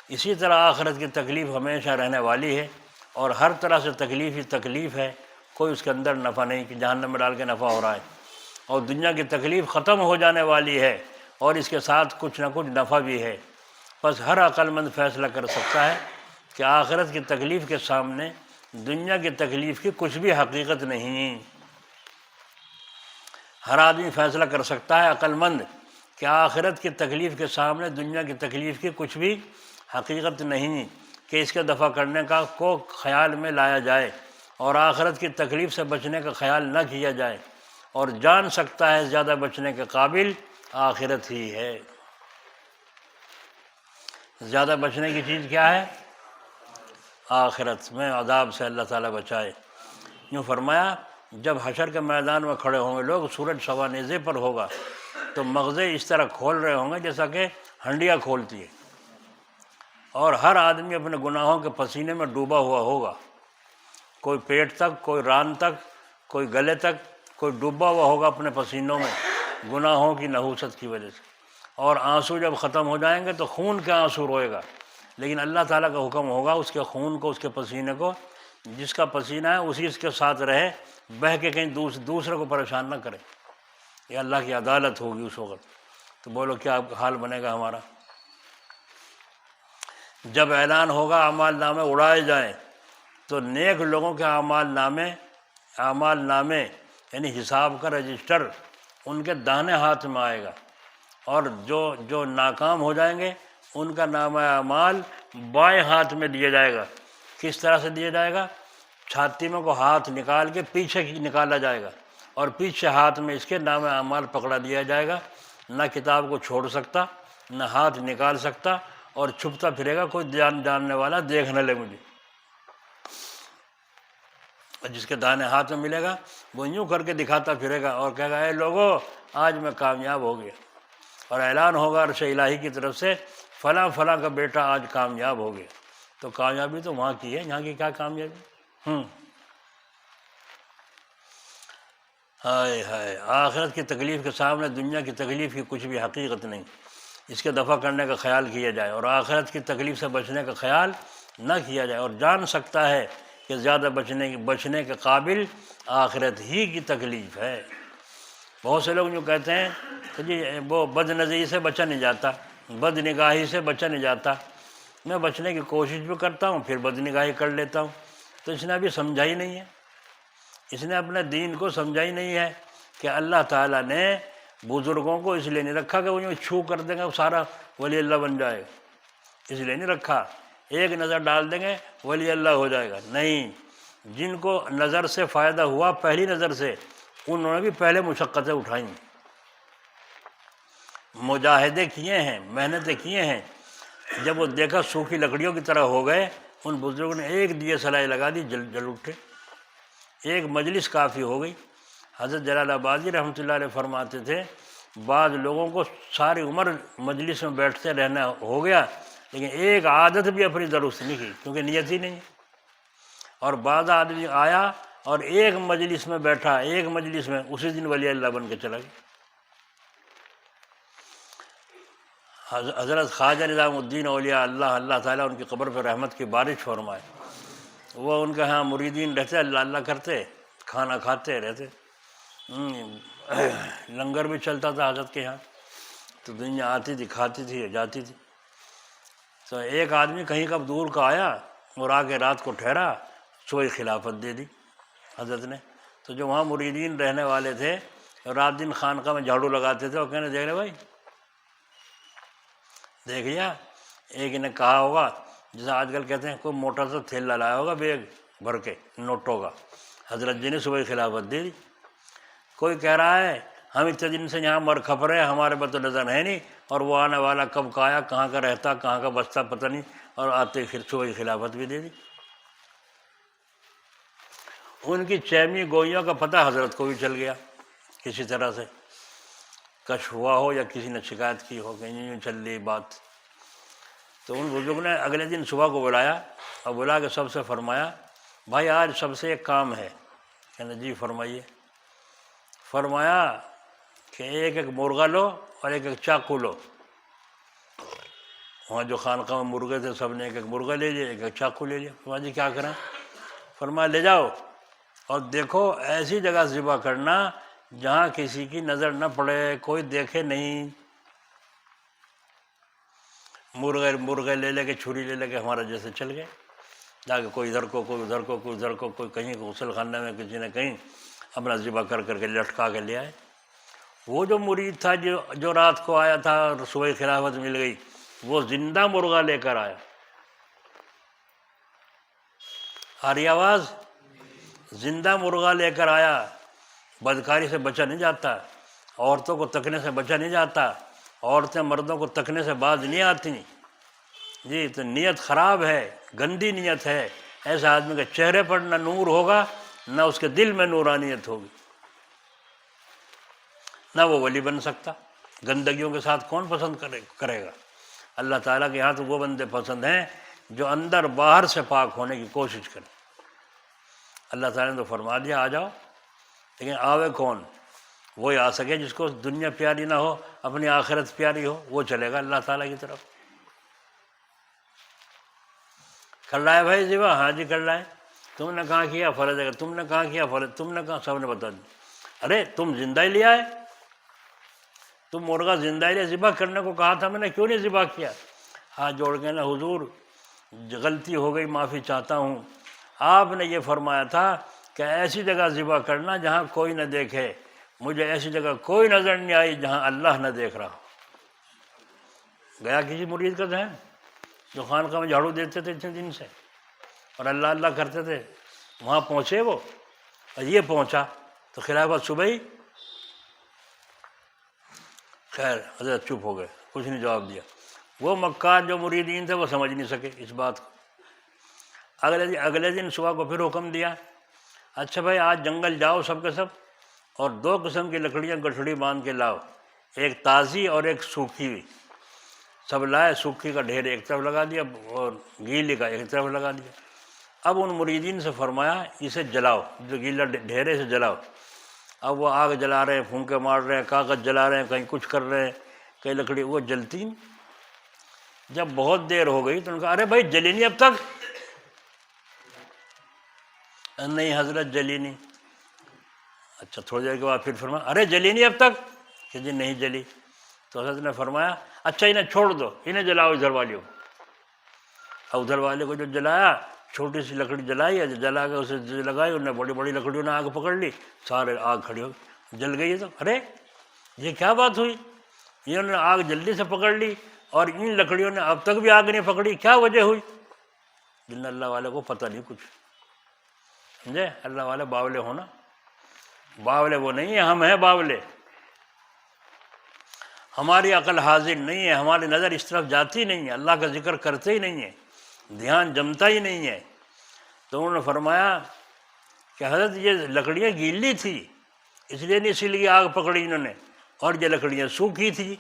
اسی طرح آخرت کی تکلیف ہمیشہ رہنے والی ہے، اور ہر طرح سے تکلیف ہی تکلیف ہے، کوئی اس کے اندر نفع نہیں کہ جہنم میں ڈال کے نفع ہو رہا ہے۔ اور دنیا کی تکلیف ختم ہو جانے والی ہے، اور اس کے ساتھ کچھ نہ کچھ نفع بھی ہے۔ بس ہر عقل مند فیصلہ کر سکتا ہے کہ آخرت کی تکلیف کے سامنے دنیا کی تکلیف کی کچھ بھی حقیقت نہیں۔ ہر آدمی فیصلہ کر سکتا ہے عقل مند کہ آخرت کی تکلیف کے سامنے دنیا کی تکلیف کی کچھ بھی حقیقت نہیں کہ اس کے دفع کرنے کا کو خیال میں لایا جائے، اور آخرت کی تکلیف سے بچنے کا خیال نہ کیا جائے، اور جان سکتا ہے زیادہ بچنے کے قابل آخرت ہی ہے۔ زیادہ بچنے کی چیز کیا ہے؟ آخرت میں عذاب سے اللہ تعالیٰ بچائے۔ یوں فرمایا جب حشر کے میدان میں کھڑے ہوں گے لوگ، سورج سوا نیزے پر ہوگا تو مغزے اس طرح کھول رہے ہوں گے جیسا کہ ہنڈیا کھولتی ہے، اور ہر آدمی اپنے گناہوں کے پسینے میں ڈوبا ہوا ہوگا، کوئی پیٹ تک، کوئی ران تک، کوئی گلے تک، کوئی ڈوبا ہوا ہوگا اپنے پسینوں میں گناہوں کی نحوست کی وجہ سے۔ اور آنسو جب ختم ہو جائیں گے تو خون کے آنسو روئے گا، لیکن اللہ تعالیٰ کا حکم ہوگا اس کے خون کو، اس کے پسینے کو، جس کا پسینہ ہے اسی اس کے ساتھ رہے، بہہ کے کہیں دوسرے کو پریشان نہ کرے۔ یہ اللہ کی عدالت ہوگی اس وقت۔ تو بولو کیا حال بنے گا ہمارا؟ جب اعلان ہوگا اعمال نامے اڑائے جائیں تو نیک لوگوں کے اعمال نامے یعنی حساب کا رجسٹر ان کے داہنے ہاتھ میں آئے گا، اور جو ناکام ہو جائیں گے ان کا نامہ اعمال بائیں ہاتھ میں دیا جائے گا۔ کس طرح سے دیا جائے گا؟ چھاتی میں کو ہاتھ نکال کے پیچھے نکالا جائے گا، اور پیچھے ہاتھ میں اس کے نامہ اعمال پکڑا دیا جائے گا۔ نہ کتاب کو چھوڑ سکتا، نہ ہاتھ نکال سکتا، اور چھپتا پھرے گا، کوئی جاننے والا دیکھ نہ لے مجھے۔ جس کے داہنے ہاتھ میں ملے گا وہ یوں کر کے دکھاتا پھرے گا اور کہے گا اے لوگو آج میں کامیاب ہو گیا، اور اعلان ہوگا عرش الہی کی طرف سے فلاں فلاں کا بیٹا آج کامیاب ہو گیا۔ تو کامیابی تو وہاں کی ہے، یہاں کی کیا کامیابی؟ ہائے ہائے، آخرت کی تکلیف کے سامنے دنیا کی تکلیف کی کچھ بھی حقیقت نہیں۔ اس کے دفع کرنے کا خیال کیا جائے، اور آخرت کی تکلیف سے بچنے کا خیال نہ کیا جائے، اور جان سکتا ہے کہ زیادہ بچنے کے قابل آخرت ہی کی تکلیف ہے۔ بہت سے لوگ جو کہتے ہیں کہ جی وہ بد نظری سے بچا نہیں جاتا، بد نگاہی سے بچا نہیں جاتا، میں بچنے کی کوشش بھی کرتا ہوں پھر بد نگاہی کر لیتا ہوں۔ تو اس نے ابھی سمجھا ہی نہیں ہے، اس نے اپنے دین کو سمجھا ہی نہیں ہے کہ اللہ تعالیٰ نے بزرگوں کو اس لیے نہیں رکھا کہ وہ یوں چھو کر دیں گے وہ سارا ولی اللہ بن جائے گا، اس لیے نہیں رکھا ایک نظر ڈال دیں گے ولی اللہ ہو جائے گا۔ نہیں، جن کو نظر سے فائدہ ہوا پہلی نظر سے، انہوں نے بھی پہلے مشقتیں اٹھائیں، مجاہدے کیے ہیں، محنتیں کیے ہیں۔ جب وہ دیکھا سوکھی لکڑیوں کی طرح ہو گئے، ان بزرگوں نے ایک دیے سلائی لگا دی، جل اٹھے، ایک مجلس کافی ہو گئی۔ حضرت جلال آبادی رحمۃ اللہ علیہ فرماتے تھے بعض لوگوں کو ساری عمر مجلس میں بیٹھتے رہنا ہو گیا لیکن ایک عادت بھی اپنی درست نہیں کی کیونکہ نیت ہی نہیں، اور بعض آدمی آیا اور ایک مجلس میں بیٹھا، ایک مجلس میں اسی دن ولی اللہ بن کے چلا گیا۔ حضرت خواجہ نظام الدین اولیاء اللہ، اللہ تعالیٰ ان کی قبر پر رحمت کی بارش فرمائے، وہ ان کے ہاں مریدین رہتے، اللہ اللہ کرتے، کھانا کھاتے رہتے، لنگر بھی چلتا تھا حضرت کے ہاں، تو دنیا آتی تھی، کھاتی تھی، جاتی تھی۔ تو ایک آدمی کہیں کا دور کا آیا اور آ کے رات کو ٹھہرا، صبح خلافت دے دی حضرت نے۔ تو جو وہاں مریدین رہنے والے تھے رات دن خانقاہ میں جھاڑو لگاتے تھے، وہ کہنے دیکھ رہے بھائی دیکھ لیا، ایک نے کہا ہوگا جیسے آج کل کہتے ہیں کوئی موٹا سا تھیلا لایا ہوگا بیگ بھر کے نوٹوں کا، حضرت جی نے صبح خلافت دے دی۔ کوئی کہہ رہا ہے ہم اتنے دن سے یہاں مر کھپ رہے ہیں، ہمارے پاس تو نظر ہے نہیں، اور وہ آنے والا کب کا آیا، کہاں کا رہتا، کہاں کا بستا پتہ نہیں، اور آتے پھر صبح خلافت بھی دے دی۔ ان کی چیمی گوئیوں کا پتہ حضرت کو بھی چل گیا، کسی طرح سے کشف ہوا ہو یا کسی نے شکایت کی ہو کہ یوں چل رہی بات۔ تو ان بزرگ نے اگلے دن صبح کو بلایا اور بلا کے سب سے فرمایا بھائی آج سب سے ایک کام ہے۔ کہنا جی فرمائیے۔ فرمایا کہ ایک ایک مرغا لو اور ایک ایک چاقو لو. وہاں جو خانقاہ میں مرغے تھے سب نے ایک ایک مرغا لے لیا، ایک ایک چاقو لے لیا. فرمایا جی کیا کریں؟ فرمایا لے جاؤ اور دیکھو ایسی جگہ ذبح کرنا جہاں کسی کی نظر نہ پڑے، کوئی دیکھے نہیں. مرغے لے کے چھری لے کے ہمارا جیسے چل گئے، جا کے کوئی ادھر کو کوئی ادھر کو کوئی ادھر کو، کوئی کہیں غسل خانے میں کسی نے کہیں اپنا ذبح کر کے لٹکا کے لے آئے. وہ جو مرید تھا جو رات کو آیا تھا اور صبح خلافت مل گئی، وہ زندہ مرغا لے کر آیا. آ رہی آواز؟ زندہ مرغا لے کر آیا. بدکاری سے بچا نہیں جاتا، عورتوں کو تکنے سے بچا نہیں جاتا، عورتیں مردوں کو تکنے سے باز نہیں آتی. جی تو نیت خراب ہے، گندی نیت ہے. ایسے آدمی کے چہرے پر نہ نور ہوگا، نہ اس کے دل میں نورانیت ہوگی، نہ وہ ولی بن سکتا. گندگیوں کے ساتھ کون پسند کرے گا؟ اللہ تعالیٰ کے یہاں تو وہ بندے پسند ہیں جو اندر باہر سے پاک ہونے کی کوشش کریں. اللہ تعالیٰ نے تو فرما دیا آ جاؤ، لیکن آوے کون؟ وہی آ سکے جس کو دنیا پیاری نہ ہو، اپنی آخرت پیاری ہو، وہ چلے گا اللہ تعالیٰ کی طرف. کر رہا ہے بھائی ذبح؟ ہاں جی کر رہا ہے. تم نے کہاں کیا؟ فرض ہے. تم نے کہاں کیا؟ فرض. تم نے کہاں؟ سب نے بتا دیا. ارے تم زندہ ہی لیا ہے، تم مرغا زندہ ہی لیا. ذبح کرنے کو کہا تھا میں نے، کیوں نہیں ذبح کیا؟ ہاتھ جوڑ کے نا حضور غلطی ہو گئی، معافی چاہتا ہوں. آپ نے یہ فرمایا تھا کہ ایسی جگہ ذبح کرنا جہاں کوئی نہ دیکھے. مجھے ایسی جگہ کوئی نظر نہیں آئی جہاں اللہ نہ دیکھ رہا. گیا کسی مرید کا ذہن جو خانقاہ میں جھاڑو دیتے تھے اتنے دن سے اور اللہ اللہ کرتے تھے، وہاں پہنچے وہ اور یہ پہنچا تو خلافت صبح ہی. خیر حضرت چپ ہو گئے، کچھ نہیں جواب دیا. وہ مکار جو مریدین تھے وہ سمجھ نہیں سکے اس بات کو. اگلے دن صبح کو پھر حکم دیا، اچھا بھائی آج جنگل جاؤ سب کے سب، اور 2 قسم کی لکڑیاں گٹھڑی باندھ کے لاؤ، ایک تازی اور ایک سوکھی ہوئی. سب لائے، سوکھی کا ڈھیر ایک طرف لگا دیا اور گیلی کا ایک طرف لگا دیا. اب ان مریدین سے فرمایا اسے جلاؤ، جو گیلا ڈھیرے سے جلاؤ. اب وہ آگ جلا رہے ہیں، پھونکے مار رہے ہیں، کاغذ جلا رہے ہیں، کہیں کچھ کر رہے ہیں، کہیں لکڑی، وہ جلتی نہیں. جب بہت دیر ہو گئی تو انہوں نے کہا ارے بھائی جلی نہیں اب تک؟ نہیں حضرت جلی نہیں. اچھا تھوڑی دیر کے بعد پھر فرمایا ارے جلی نہیں اب تک؟ کہ جی نہیں جلی. تو حضرت نے فرمایا اچھا انہیں چھوڑ دو، انہیں جلاؤ ادھر والیوں. اب ادھر والے کو جو جلایا، چھوٹی سی لکڑی جلائی ہے، جلا کے اسے لگائی، انہوں نے بڑی بڑی لکڑیوں نے آگ پکڑ لی، سارے آگ کھڑی ہو جل گئی. تو ارے یہ کیا بات ہوئی؟ انہوں نے آگ جلدی سے پکڑ لی اور ان لکڑیوں نے اب تک بھی آگ نہیں پکڑی، کیا وجہ ہوئی؟ جن اللہ والے کو پتہ نہیں کچھ. سمجھے؟ اللہ والے باولے ہونا، باولے وہ نہیں ہیں، ہم ہیں باولے. ہماری عقل حاضر نہیں ہے، ہماری نظر اس طرف جاتی نہیں ہے، اللہ کا ذکر کرتے ہی نہیں ہے، دھیان جمتا ہی نہیں ہے. تو انہوں نے فرمایا کہ حضرت یہ لکڑیاں گیلی تھی اس لیے نہیں، اسی لیے آگ پکڑی انہوں نے، اور یہ لکڑیاں سوکھی تھی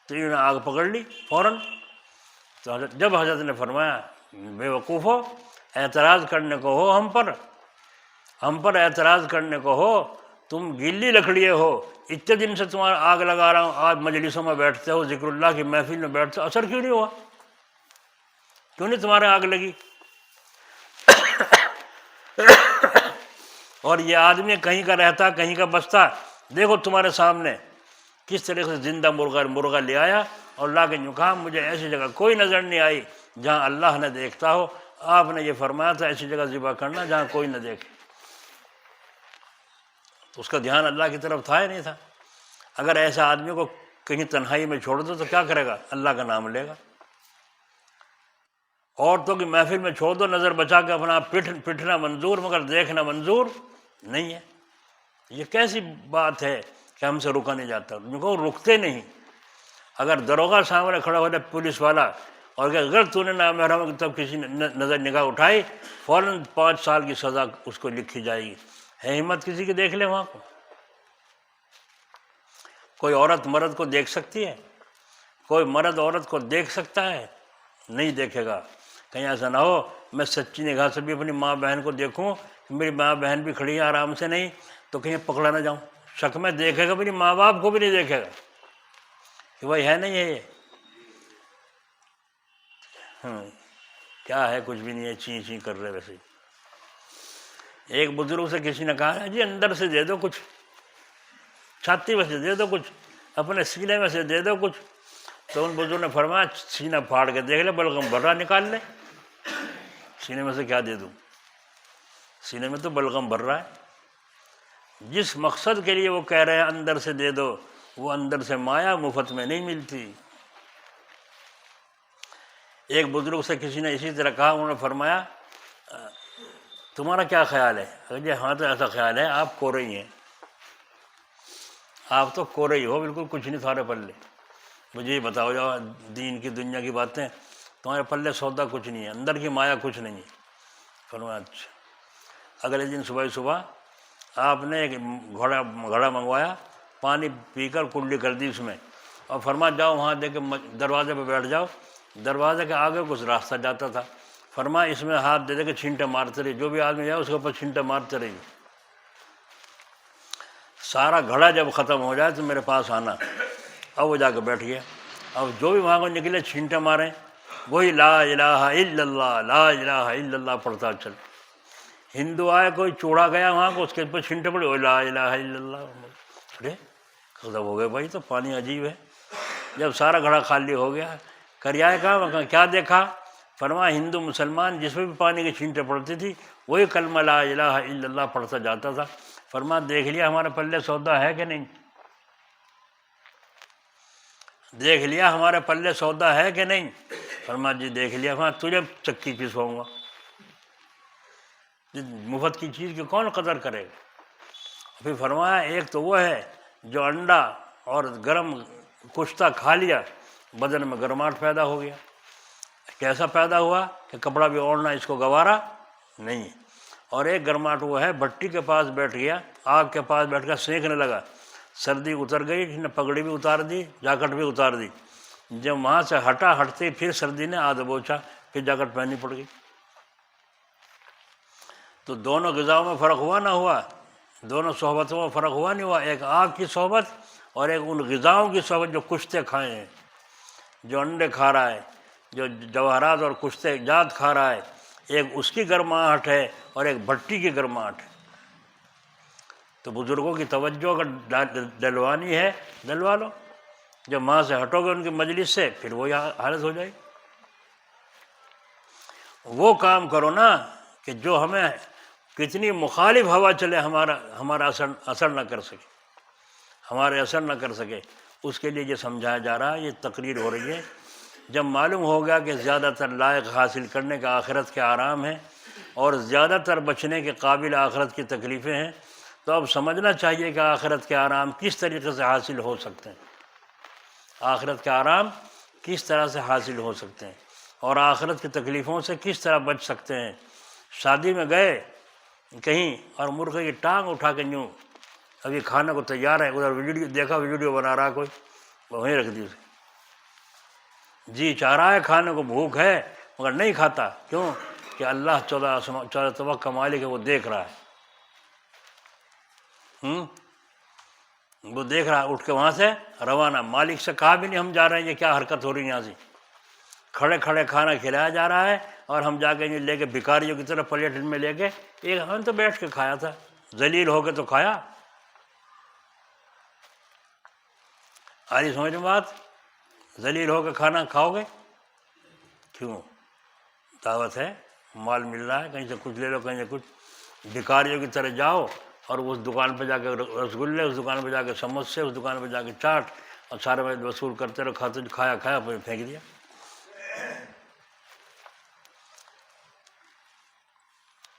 تو انہوں نے آگ پکڑ لی فوراً. تو جب حضرت نے فرمایا بے وقوف ہو، اعتراض کرنے کو ہو ہم پر اعتراض کرنے کو ہو، تم گیلی لکڑیے ہو، اتنے دن سے تمہارا آگ لگا رہا ہوں، آج مجلسوں میں بیٹھتے ہو، ذکر اللہ کی محفل میں بیٹھتے ہو، اثر کیوں نہیں ہوا؟ کیوں نہیں تمہارے آگ لگی؟ اور یہ آدمی کہیں کا رہتا کہیں کا بستا. دیکھو تمہارے سامنے کس طریقے سے زندہ مرغا لے آیا اور لا کے کہا مجھے ایسی جگہ کوئی نظر نہیں آئی جہاں اللہ نہ دیکھتا ہو. آپ نے یہ فرمایا تھا ایسی جگہ ذبح کرنا جہاں کوئی نہ دیکھے. تو اس کا دھیان اللہ کی طرف تھا ہی نہیں تھا. اگر ایسے آدمی کو کہیں تنہائی میں چھوڑ دو تو کیا کرے گا؟ اللہ کا نام لے گا. عورتوں کی محفل میں چھوڑ دو، نظر بچا کے اپنا پٹھنا منظور مگر دیکھنا منظور نہیں ہے. یہ کیسی بات ہے کہ ہم سے رکا نہیں جاتا؟ ان کو رکتے نہیں. اگر دروغہ سامنے کھڑا ہو جائے پولیس والا اور کہ اگر تو نے نامحرم تب کسی نے نظر نگاہ اٹھائی، فوراً 5 سال کی سزا اس کو لکھی جائے گی. ہے ہمت کسی کی دیکھ لے وہاں کو؟ کوئی عورت مرد کو دیکھ سکتی ہے؟ کوئی مرد عورت کو دیکھ سکتا ہے؟ نہیں دیکھے گا. کہیں ایسا نہ ہو میں سچی نگاہ سے بھی اپنی ماں بہن کو دیکھوں، میری ماں بہن بھی کھڑی ہے آرام سے، نہیں تو کہیں پکڑا نہ جاؤں. شک میں دیکھے گا بھی نہیں، ماں باپ کو بھی نہیں دیکھے گا کہ بھائی ہے نہیں ہے یہ، کیا ہے، کچھ بھی نہیں ہے، چیں چیں کر رہے ویسے ہی۔ ایک بزرگ سے کسی نے کہا جی اندر سے دے دو کچھ، چھاتی میں سے دے دو کچھ، اپنے سینے میں سے دے دو کچھ۔ تو ان بزرگ نے فرمایا سینہ پھاڑ کے دیکھ لے، بلغم بھر رہا نکال لے، سینے میں سے کیا دے دوں، سینے میں تو بلغم بھر رہا ہے۔ جس مقصد کے لیے وہ کہہ رہے ہیں اندر سے دے دو، وہ اندر سے مایا مفت میں نہیں ملتی۔ ایک بزرگ سے کسی نے اسی طرح کہا، انہوں نے فرمایا تمہارا کیا خیال ہے؟ جی ہاں تو ایسا خیال ہے آپ کورے ہی ہیں، آپ تو کورے ہی ہو، بالکل کچھ نہیں تمہارے پلے، مجھے یہ بتاؤ جاؤ دین کی دنیا کی باتیں، تمہارے پلے سودا کچھ نہیں ہے، اندر کی مایا کچھ نہیں ہے۔ فرمایا اچھا۔ اگلے دن صبح صبح آپ نے ایک گھڑا منگوایا، پانی پی کر کنڈی کر دی اس میں، اور فرمایا جاؤ وہاں دے کے دروازے پہ بیٹھ جاؤ، دروازے کے آگے کچھ راستہ جاتا تھا، فرمایا اس میں ہاتھ دے دے کے چھینٹے مارتے رہی، جو بھی آدمی جائے اس کے اوپر چھینٹے مارتے رہی، سارا گھڑا جب ختم ہو جائے تو میرے پاس آنا۔ اب وہ جا کے بیٹھ گیا، اب جو بھی وہاں کو نکلے چھینٹے ماریں، وہی لا الہ الا اللہ لا الہ الا اللہ پڑھتا چل۔ ہندو آئے کوئی چوڑا گیا وہاں کو، اس کے اوپر چھینٹے پڑے، وہ لا الہ الا اللہ۔ ارے ختم ہو گئے بھائی، تو پانی عجیب ہے۔ جب سارا گھڑا خالی ہو گیا، کریائے کہا کیا دیکھا؟ فرمایا ہندو مسلمان جس میں بھی پانی کی چھینٹیں پڑتی تھی وہی کلمہ لا الہ الا اللہ پڑھتا جاتا تھا۔ فرمایا دیکھ لیا ہمارے پلے سودا ہے کہ نہیں؟ دیکھ لیا ہمارے پلے سودا ہے کہ نہیں؟ فرمایا جی دیکھ لیا۔ فرمایا تجھے چکی پسواؤں گا، مفت کی چیز کی کون قدر کرے گا؟ پھر فرمایا ایک تو وہ ہے جو انڈا اور گرم کشتہ کھا لیا، بدن میں گرماہٹ پیدا ہو گیا، کیسا پیدا ہوا کہ کپڑا بھی اوڑھنا اس کو گوارا نہیں ہے۔ اور ایک گرماہٹ وہ ہے بھٹی کے پاس بیٹھ گیا، آگ کے پاس بیٹھ کر سینکنے لگا، سردی اتر گئی، اس نے پگڑی بھی اتار دی، جاکٹ بھی اتار دی، جب وہاں سے ہٹتے پھر سردی نے آدھ بوچھا، پھر جاکٹ پہننی پڑ گئی۔ تو دونوں غذاؤں میں فرق ہوا نہ ہوا؟ دونوں صحبتوں میں فرق ہوا نہیں ہوا؟ ایک آگ کی صحبت اور ایک ان غذاؤں کی صحبت جو کشتے کھائے ہیں، جو انڈے کھا رہا ہے، جو جواہرات اور کشتے جات کھا رہا ہے، ایک اس کی گرماہٹ ہے اور ایک بھٹی کی گرماہٹ ہے۔ تو بزرگوں کی توجہ اگر دلوانی ہے دلوا لو، جب وہاں سے ہٹو گے ان کی مجلس سے پھر وہی حالت ہو جائے گی۔ وہ کام کرو نا کہ جو ہمیں کتنی مخالف ہوا چلے ہمارا اثر نہ کر سکے، ہمارے اثر نہ کر سکے، اس کے لیے یہ سمجھایا جا رہا ہے، یہ تقریر ہو رہی ہے۔ جب معلوم ہو گیا کہ زیادہ تر لائق حاصل کرنے کا آخرت کے آرام ہیں اور زیادہ تر بچنے کے قابل آخرت کی تکلیفیں ہیں، تو اب سمجھنا چاہیے کہ آخرت کے آرام کس طریقے سے حاصل ہو سکتے ہیں، آخرت کے آرام کس طرح سے حاصل ہو سکتے ہیں، اور آخرت کی تکلیفوں سے کس طرح بچ سکتے ہیں۔ شادی میں گئے کہیں اور مرغے کی ٹانگ اٹھا کے یوں، ابھی کھانے کو تیار ہے، ادھر ویڈیو دیکھا، ویڈیو بنا رہا کوئی، وہیں رکھ دی اسے۔ جی چاہ رہا ہے کھانے کو، بھوک ہے مگر نہیں کھاتا، کیوں کہ اللہ 14 طبق کا مالک ہے، وہ دیکھ رہا ہے، وہ دیکھ رہا ہے۔ اٹھ کے وہاں سے روانہ، مالک سے کہا بھی نہیں ہم جا رہے ہیں، یہ کیا حرکت ہو رہی ہے یہاں سے، کھڑے کھڑے کھانا کھلایا جا رہا ہے اور ہم جا کے لے کے بھکاریوں کی طرح پلیٹ میں لے کے، ایک ہم تو بیٹھ کے کھایا تھا، ذلیل ہو کے تو کھایا۔ آ رہی سمجھ میں بات؟ ذلیل ہو کے کھانا کھاؤ گے کیوں؟ دعوت ہے، مال مل رہا ہے، کہیں سے کچھ لے لو، کہیں سے کچھ۔ بھکاریوں کی طرح جاؤ اور اس دکان پہ جا کے رسگلے، اس دکان پہ جا کے سموسے، اس دکان پہ جا کے چاٹ، اور سارے میں وصول کرتے رہو، کھاتے کھایا پھر پھینک دیا۔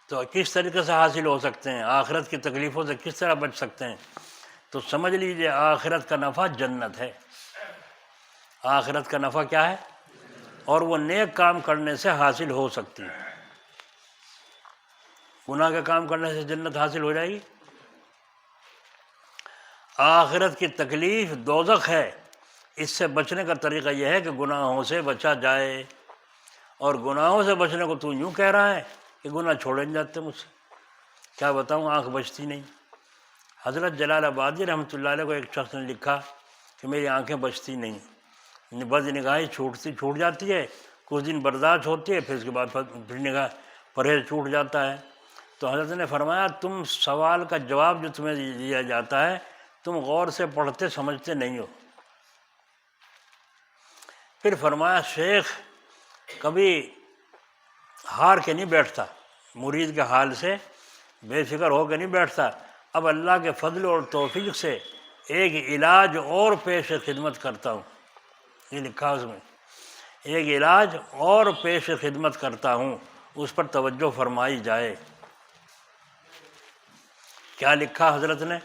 تو کس طریقے سے حاصل ہو سکتے ہیں، آخرت کی تکلیفوں سے کس طرح بچ سکتے ہیں؟ تو سمجھ لیجیے آخرت کا نفع جنت ہے۔ آخرت کا نفع کیا ہے؟ اور وہ نیک کام کرنے سے حاصل ہو سکتی ہے۔ گناہ کے کام کرنے سے جنت حاصل ہو جائے گی؟ آخرت کی تکلیف دوزخ ہے، اس سے بچنے کا طریقہ یہ ہے کہ گناہوں سے بچا جائے۔ اور گناہوں سے بچنے کو تو یوں کہہ رہا ہے کہ گناہ چھوڑے نہیں جاتے مجھ سے، کیا بتاؤں، آنکھ بچتی نہیں، حضرت جلال آبادی رحمۃ اللہ علیہ کو ایک شخص نے لکھا کہ میری آنکھیں بچتی نہیں، بد نگاہی چھوٹ جاتی ہے، کچھ دن برداشت ہوتی ہے، پھر اس کے بعد پھر نگاہ پرہیز چھوٹ جاتا ہے۔ تو حضرت نے فرمایا تم سوال کا جواب جو تمہیں دیا جاتا ہے تم غور سے پڑھتے سمجھتے نہیں ہو۔ پھر فرمایا شیخ کبھی ہار کے نہیں بیٹھتا، مرید کے حال سے بے فکر ہو کے نہیں بیٹھتا، اب اللہ کے فضل اور توفیق سے ایک علاج اور پیش خدمت کرتا ہوں، یہ لکھا اس میں، ایک علاج اور پیش خدمت کرتا ہوں، اس پر توجہ فرمائی جائے۔ کیا لکھا حضرت نے؟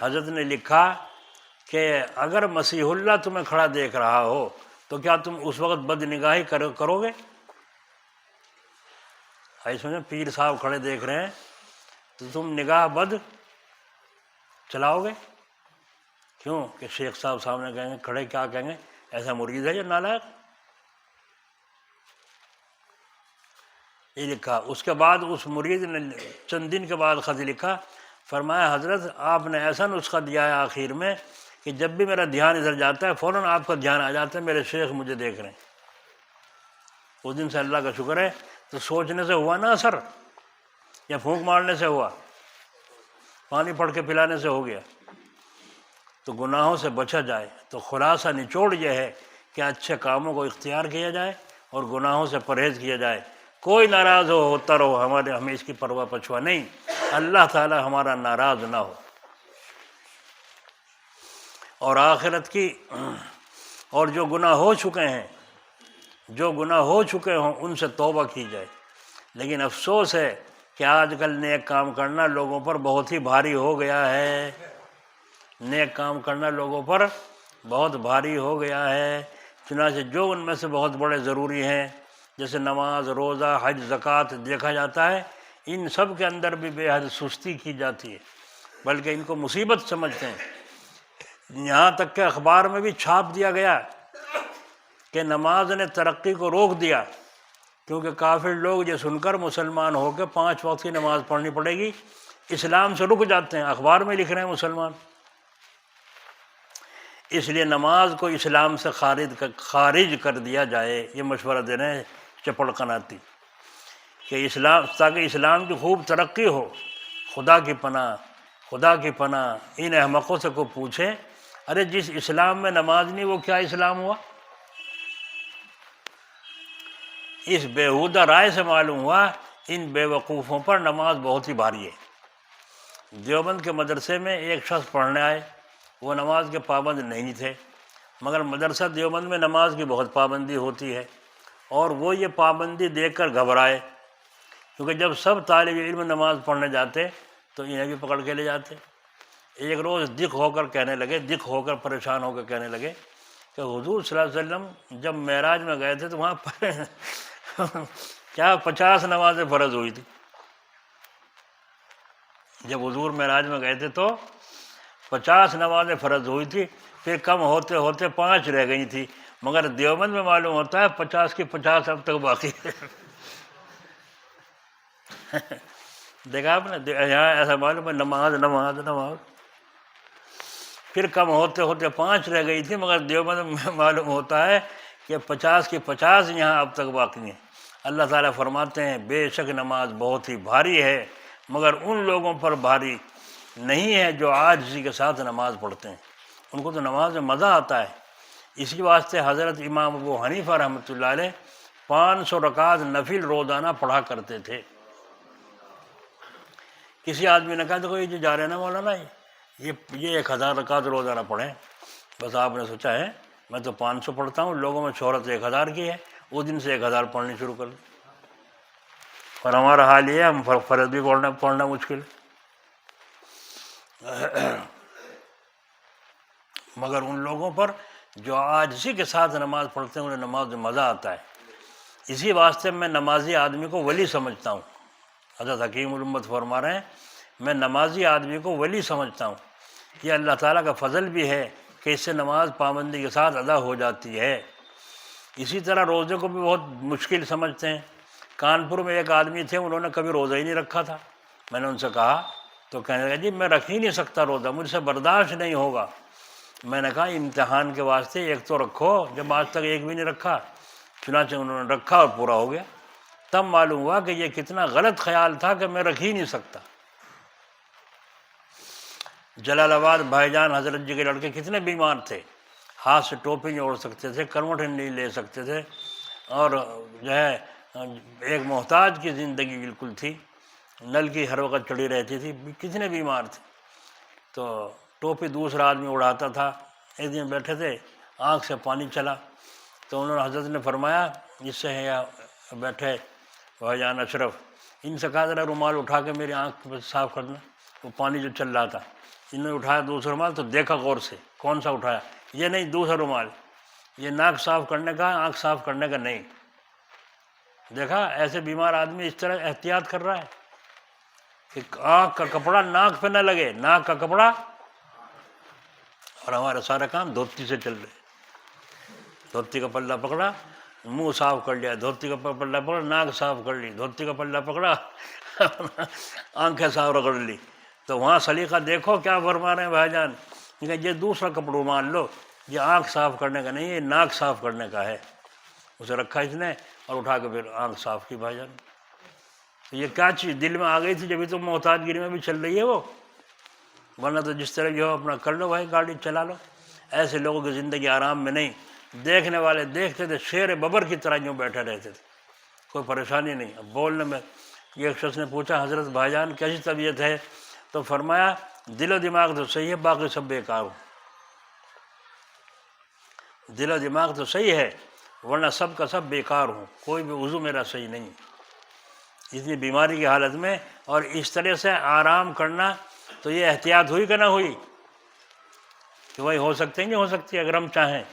حضرت نے لکھا کہ اگر مسیح اللہ تمہیں کھڑا دیکھ رہا ہو تو کیا تم اس وقت بد نگاہی کرو گے؟ سمجھو پیر صاحب کھڑے دیکھ رہے ہیں تو تم نگاہ بد چلاؤ گے؟ کیوں کہ شیخ صاحب سامنے کہیں گے، کھڑے کیا کہیں گے، ایسا مرید ہے یا نالائق؟ یہ لکھا۔ اس کے بعد اس مرید نے چند دن کے بعد خط لکھا، فرمایا حضرت آپ نے ایسا نسخہ دیا ہے آخر میں کہ جب بھی میرا دھیان ادھر جاتا ہے فوراً آپ کا دھیان آ جاتا ہے، میرے شیخ مجھے دیکھ رہے ہیں۔ اس دن سے اللہ کا شکر ہے، تو سوچنے سے ہوا نا اثر یا پھونک مارنے سے ہوا، پانی پڑھ کے پلانے سے ہو گیا؟ تو گناہوں سے بچا جائے تو خلاصہ نچوڑ یہ ہے کہ اچھے کاموں کو اختیار کیا جائے اور گناہوں سے پرہیز کیا جائے۔ کوئی ناراض ہوتا رہو، ہمیں اس کی پرواہ پچھوا نہیں، اللہ تعالی ہمارا ناراض نہ ہو۔ اور آخرت کی اور جو گناہ ہو چکے ہیں، جو گناہ ہو چکے ہوں ان سے توبہ کی جائے۔ لیکن افسوس ہے کہ آج کل نیک کام کرنا لوگوں پر بہت ہی بھاری ہو گیا ہے، نیک کام کرنا لوگوں پر بہت بھاری ہو گیا ہے۔ چنانچہ جو ان میں سے بہت بڑے ضروری ہیں جیسے نماز، روزہ، حج، زکوٰۃ دیکھا جاتا ہے، ان سب کے اندر بھی بے حد سستی کی جاتی ہے، بلکہ ان کو مصیبت سمجھتے ہیں۔ یہاں تک کہ اخبار میں بھی چھاپ دیا گیا کہ نماز نے ترقی کو روک دیا، کیونکہ کافر لوگ یہ سن کر مسلمان ہو کے 5 وقت کی نماز پڑھنی پڑے گی، اسلام سے رک جاتے ہیں۔ اخبار میں لکھ رہے ہیں مسلمان۔ اس لیے نماز کو اسلام سے خارج کر دیا جائے، یہ مشورہ دے رہے ہیں چپڑ قناتی، کہ اسلام تاکہ اسلام کی خوب ترقی ہو۔ خدا کی پناہ ان احمقوں سے کو پوچھے، ارے جس اسلام میں نماز نہیں وہ کیا اسلام ہوا؟ اس بیہودہ رائے سے معلوم ہوا ان بے وقوفوں پر نماز بہت ہی بھاری ہے۔ دیوبند کے مدرسے میں ایک شخص پڑھنے آئے، وہ نماز کے پابند نہیں تھے، مگر مدرسہ دیوبند میں نماز کی بہت پابندی ہوتی ہے، اور وہ یہ پابندی دیکھ کر گھبرائے، کیونکہ جب سب طالب علم نماز پڑھنے جاتے تو انہیں بھی پکڑ کے لے جاتے۔ ایک روز دکھ ہو کر پریشان ہو کر کہنے لگے کہ حضور صلی اللہ علیہ وسلم جب معراج میں گئے تھے تو وہاں پر کیا 50 نمازیں فرض ہوئی تھی؟ جب حضور معراج میں گئے تھے تو 50 نمازیں فرض ہوئی تھی، پھر کم ہوتے ہوتے 5 رہ گئی تھی، مگر دیوبند میں معلوم ہوتا ہے 50 کی 50 اب تک باقی ہے۔ دیکھا آپ نے، یہاں ایسا معلوم ہے نماز، پھر کم ہوتے ہوتے 5 رہ گئی تھی، مگر دیوبند میں معلوم ہوتا ہے کہ 50 کی 50 یہاں اب تک باقی ہیں۔ اللہ تعالیٰ فرماتے ہیں بے شک نماز بہت ہی بھاری ہے، مگر ان لوگوں پر بھاری نہیں ہے جو عاجزی کے ساتھ نماز پڑھتے ہیں، ان کو تو نماز میں مزہ آتا ہے۔ اسی واسطے حضرت امام ابو حنیفہ رحمۃ اللہ علیہ 500 رکعت نفل روزانہ پڑھا کرتے تھے۔ کسی آدمی نے کہا دیکھو یہ جو جا رہے ہیں نا مولانا، یہ 1000 رکعت روزانہ پڑھیں، بس آپ نے سوچا ہے میں تو 500 پڑھتا ہوں، لوگوں میں شہرت 1000 کی ہے، اس دن سے 1000 پڑھنی شروع کر دیں۔ اور ہمارا حال یہ ہے ہم فرض بھی پڑھنا مشکل ہے۔ مگر ان لوگوں پر جو عاجزی کے ساتھ نماز پڑھتے ہیں انہیں نماز میں مزہ آتا ہے۔ اسی واسطے میں نمازی آدمی کو ولی سمجھتا ہوں۔ حضرت حکیم الامت فرما رہے ہیں میں نمازی آدمی کو ولی سمجھتا ہوں، یہ اللہ تعالیٰ کا فضل بھی ہے کہ اس سے نماز پابندی کے ساتھ ادا ہو جاتی ہے۔ اسی طرح روزے کو بھی بہت مشکل سمجھتے ہیں۔ کانپور میں ایک آدمی تھے، انہوں نے کبھی روزہ ہی نہیں رکھا تھا۔ میں نے ان سے کہا تو کہنے لگا جی میں رکھ ہی نہیں سکتا روزہ، مجھ سے برداشت نہیں ہوگا۔ میں نے کہا امتحان کے واسطے ایک تو رکھو، جب آج تک ایک بھی نہیں رکھا، چنانچہ انہوں نے رکھا اور پورا ہو گیا۔ تب معلوم ہوا کہ یہ کتنا غلط خیال تھا کہ میں رکھ ہی نہیں سکتا۔ جلال آباد بھائی جان حضرت جی کے لڑکے کتنے بیمار تھے، ہاتھ سے ٹوپی نہیں اوڑھ سکتے تھے، کروٹ نہیں لے سکتے تھے، اور جو ہے ایک محتاج کی زندگی بالکل تھی، نل کی ہر وقت چڑھی رہتی تھی، کتنے بیمار تھے۔ تو ٹوپی دوسرا آدمی اڑاتا تھا۔ ایک دن بیٹھے تھے، آنکھ سے پانی چلا، تو انہوں نے حضرت نے فرمایا، جس سے ہے بیٹھے بھائی جان اشرف، ان سے کہا ذرا رومال اٹھا کے میری آنکھ پہ صاف کرنا، وہ پانی جو چل رہا تھا۔ انہوں نے اٹھایا دوسرا رومال، تو دیکھا غور سے کون سا اٹھایا، یہ نہیں دوسرا رومال، یہ ناک صاف کرنے کا، آنکھ صاف کرنے کا نہیں۔ دیکھا ایسے بیمار آدمی اس طرح احتیاط کر رہا ہے کہ آنکھ کا کپڑا ناک پہ نہ لگے، ناک کا کپڑا، اور ہمارے سارے کام دھوتی سے چل رہے، دھوتی کا پلہ پکڑا منہ صاف کر لیا، دھوتی کا پلہ پکڑا ناک صاف کر لی، دھوتی کا پلہ پکڑا آنکھیں صاف رگڑ لی۔ تو وہاں سلیقہ دیکھو کیا فرما رہے ہیں بھائی جان، کہ یہ دوسرا کپڑا مان لو، یہ آنکھ صاف کرنے کا نہیں، یہ ناک صاف کرنے کا ہے۔ اسے رکھا اس نے اور اٹھا کے پھر آنکھ صاف کی بھائی جان۔ تو یہ کیا چیز دل میں آ گئی تھی، جبھی تو محتاج گیری میں بھی چل رہی ہے وہ، ورنہ تو جس طرح جو ہے اپنا کر لو بھائی، گاڑی چلا لو۔ ایسے لوگوں کی زندگی آرام میں نہیں، دیکھنے والے دیکھتے تھے شیر ببر کی طرح یوں بیٹھے رہتے تھے، کوئی پریشانی نہیں۔ اب بولنے میں ایک شخص نے پوچھا حضرت بھائی جان کیسی طبیعت ہے، تو فرمایا دل و دماغ تو صحیح ہے، باقی سب بیکار ہوں۔ دل و دماغ تو صحیح ہے ورنہ سب کا سب بیکار ہوں، کوئی بھی عضو میرا صحیح نہیں۔ اتنی بیماری کی حالت میں اور اس طرح سے آرام کرنا، تو یہ احتیاط ہوئی کہ نہ ہوئی کہ وہی ہو سکتے ہیں، نہیں ہو سکتی اگر ہم چاہیں۔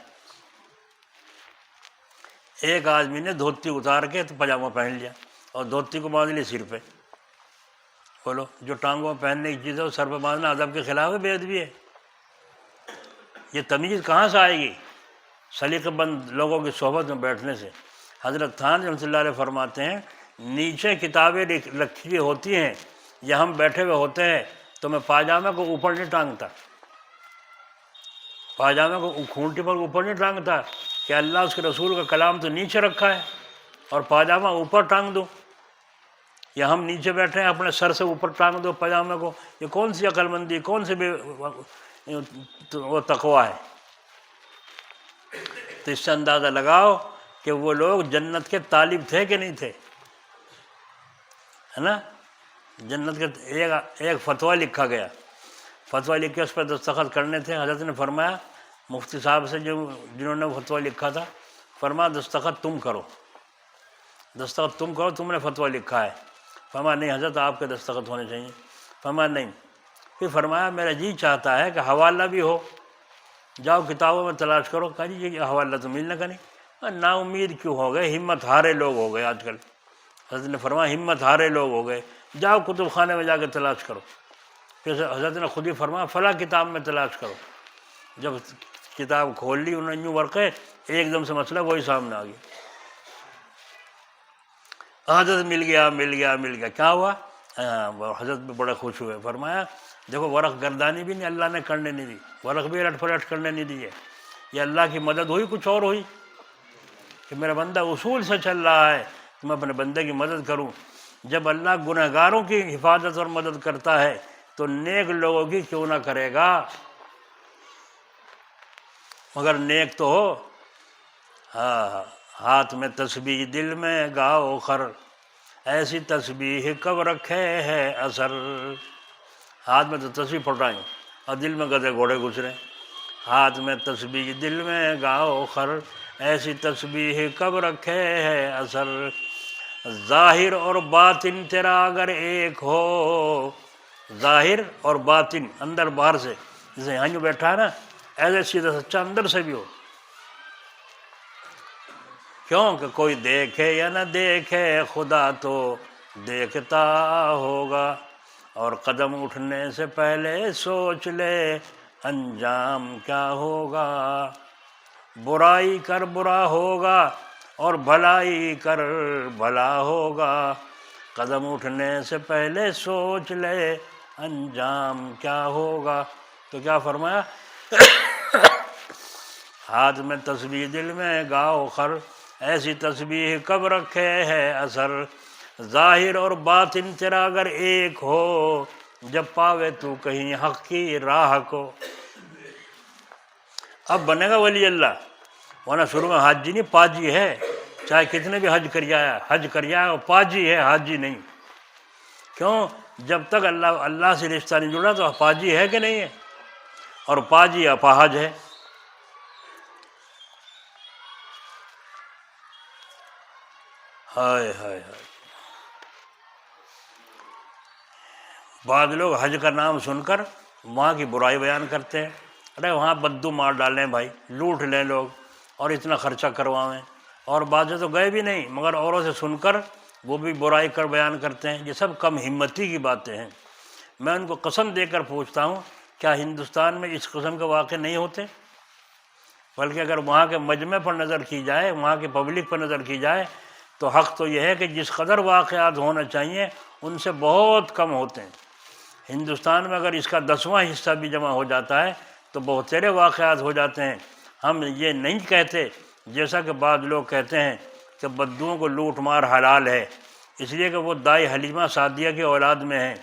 ایک آدمی نے دھوتی اتار کے تو پاجامہ پہن لیا اور دھوتی کو باندھ لی سر پہ۔ بولو جو ٹانگوں میں پہننے کی چیز ہے وہ سر پہ باندھنا ادب کے خلاف ہے، بے ادبی ہے۔ یہ تمیز کہاں سے آئے گی؟ سلیقہ بند لوگوں کی صحبت میں بیٹھنے سے۔ حضرت تھانوی رحمۃ اللہ علیہ فرماتے ہیں، نیچے کتابیں رکھی ہوئی ہوتی ہیں یا ہم بیٹھے ہوئے ہوتے ہیں تو میں پاجامے کو اوپر نہیں ٹانگتا، پاجامے کو کھونٹی پر اوپر نہیں ٹانگتا کہ اللہ اس کے رسول کا کلام تو نیچے رکھا ہے اور پاجامہ اوپر ٹانگ دوں، یا ہم نیچے بیٹھے ہیں اپنے سر سے اوپر ٹانگ دو پاجامے کو، یہ کون سی عقل مندی، کون سی وہ تقویٰ ہے؟ تو اس سے اندازہ لگاؤ کہ وہ لوگ جنت کے طالب تھے کہ نہیں تھے، ہے نا؟ جنت کے ایک فتویٰ لکھا گیا، فتویٰ لکھ کے اس پہ دستخط کرنے تھے۔ حضرت نے فرمایا مفتی صاحب سے جنہوں نے فتویٰ لکھا تھا، فرمایا دستخط تم کرو، دستخط تم کرو، تم نے فتویٰ لکھا ہے۔ فرمایا نہیں حضرت آپ کے دستخط ہونے چاہیے۔ فرمایا نہیں۔ پھر فرمایا میرا جی چاہتا ہے کہ حوالہ بھی ہو، جاؤ کتابوں میں تلاش کرو۔ کہا جی یہ حوالہ تو ملنے کا نہیں۔ نا امید کیوں ہو گئے، ہمت ہارے لوگ ہو گئے آج کل۔ حضرت نے فرمایا ہمت ہارے لوگ ہو گئے، جاؤ کتب خانے میں جا کے تلاش کرو۔ پھر حضرت نے خود ہی فرمایا فلاں کتاب میں تلاش کرو۔ جب کتاب کھول لی انہوں نے یوں ورقے، ایک دم سے مسئلہ وہی سامنے آ گیا۔ حضرت مل گیا مل گیا مل گیا، کیا ہوا؟ حضرت بھی بڑے خوش ہوئے۔ فرمایا دیکھو ورق گردانی بھی نہیں اللہ نے کرنے نہیں دی، ورق بھی الٹ پلٹ کرنے نہیں دی ہے، یہ اللہ کی مدد ہوئی، کچھ اور ہوئی کہ میرا بندہ اصول سے چل رہا ہے تو میں اپنے بندے کی مدد کروں۔ جب اللہ گنہگاروں کی حفاظت اور مدد کرتا ہے تو نیک لوگوں کی کیوں نہ کرے گا؟ مگر نیک تو ہو۔ ہاں، ہاتھ میں تسبیح دل میں گاؤ خر، ایسی تسبیح کب رکھے ہے اثر۔ ہاتھ میں تو تسبیح پڑھ رہا ہوں اور دل میں گدھے گھوڑے گزرے۔ ہاتھ میں تسبیح دل میں گاؤ خر، ایسی تسبیح کب رکھے ہے اثر۔ ظاہر اور باطن تیرا اگر ایک ہو، ظاہر اور باطن اندر باہر سے، جیسے یہاں جو بیٹھا ہے نا، ایسے سیدھا سچا اندر سے بھی ہو۔ کیوں کہ کوئی دیکھے یا نہ دیکھے خدا تو دیکھتا ہوگا، اور قدم اٹھنے سے پہلے سوچ لے انجام کیا ہوگا۔ برائی کر برا ہوگا اور بھلائی کر بھلا ہوگا، قدم اٹھنے سے پہلے سوچ لے انجام کیا ہوگا؟ تو کیا فرمایا؟ ہاتھ میں تسبیح دل میں گاؤ خر، ایسی تسبیح کب رکھے ہے اثر، ظاہر اور باطن تیرا اگر ایک ہو، جب پاوے تو کہیں حق کی راہ کو۔ اب بنے گا ولی اللہ، ورنہ شروع میں حاجی نہیں پاجی ہے، چاہے کتنے بھی حج کریا ہے وہ پاجی ہے، حاجی نہیں۔ کیوں؟ جب تک اللہ سے رشتہ نہیں جڑا تو پاجی ہے کہ نہیں ہے، اور پاجی اپاہج ہے۔ ہائے ہائے ہائے، بعض لوگ حج کا نام سن کر وہاں کی برائی بیان کرتے ہیں، ارے وہاں بدو مار ڈالیں بھائی، لوٹ لیں لوگ اور اتنا خرچہ کروائیں، اور بعض تو گئے بھی نہیں مگر اوروں سے سن کر وہ بھی برائی کر بیان کرتے ہیں۔ یہ سب کم ہمتی کی باتیں ہیں۔ میں ان کو قسم دے کر پوچھتا ہوں، کیا ہندوستان میں اس قسم کے واقع نہیں ہوتے؟ بلکہ اگر وہاں کے مجمع پر نظر کی جائے، وہاں کے پبلک پر نظر کی جائے، تو حق تو یہ ہے کہ جس قدر واقعات ہونا چاہیے ان سے بہت کم ہوتے ہیں۔ ہندوستان میں اگر اس کا 10واں حصہ بھی جمع ہو جاتا ہے تو بہت سارے واقعات ہو جاتے ہیں۔ ہم یہ نہیں کہتے جیسا کہ بعض لوگ کہتے ہیں کہ بدوؤں کو لوٹ مار حلال ہے، اس لیے کہ وہ دائی حلیمہ سعدیہ کی اولاد میں ہیں۔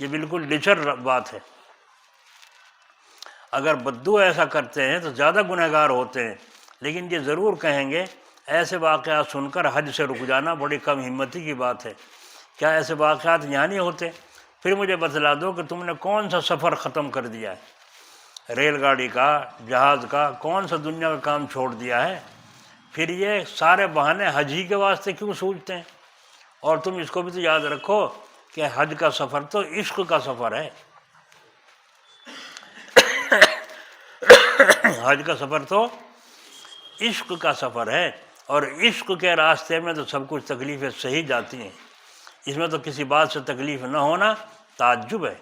یہ بالکل ڈچر بات ہے۔ اگر بدو ایسا کرتے ہیں تو زیادہ گنہگار ہوتے ہیں، لیکن یہ ضرور کہیں گے ایسے واقعات سن کر حج سے رک جانا بڑی کم ہمتی کی بات ہے۔ کیا ایسے واقعات یہاں نہیں ہوتے؟ پھر مجھے بتلا دو کہ تم نے کون سا سفر ختم کر دیا ہے، ریل گاڑی کا، جہاز کا، کون سا دنیا کا کام چھوڑ دیا ہے؟ پھر یہ سارے بہانے حج ہی کے واسطے کیوں سوچتے ہیں؟ اور تم اس کو بھی تو یاد رکھو کہ حج کا سفر تو عشق کا سفر ہے۔ حج کا سفر تو عشق کا سفر ہے، اور عشق کے راستے میں تو سب کچھ تکلیفیں سہی جاتی ہیں۔ اس میں تو کسی بات سے تکلیف نہ ہونا تعجب ہے۔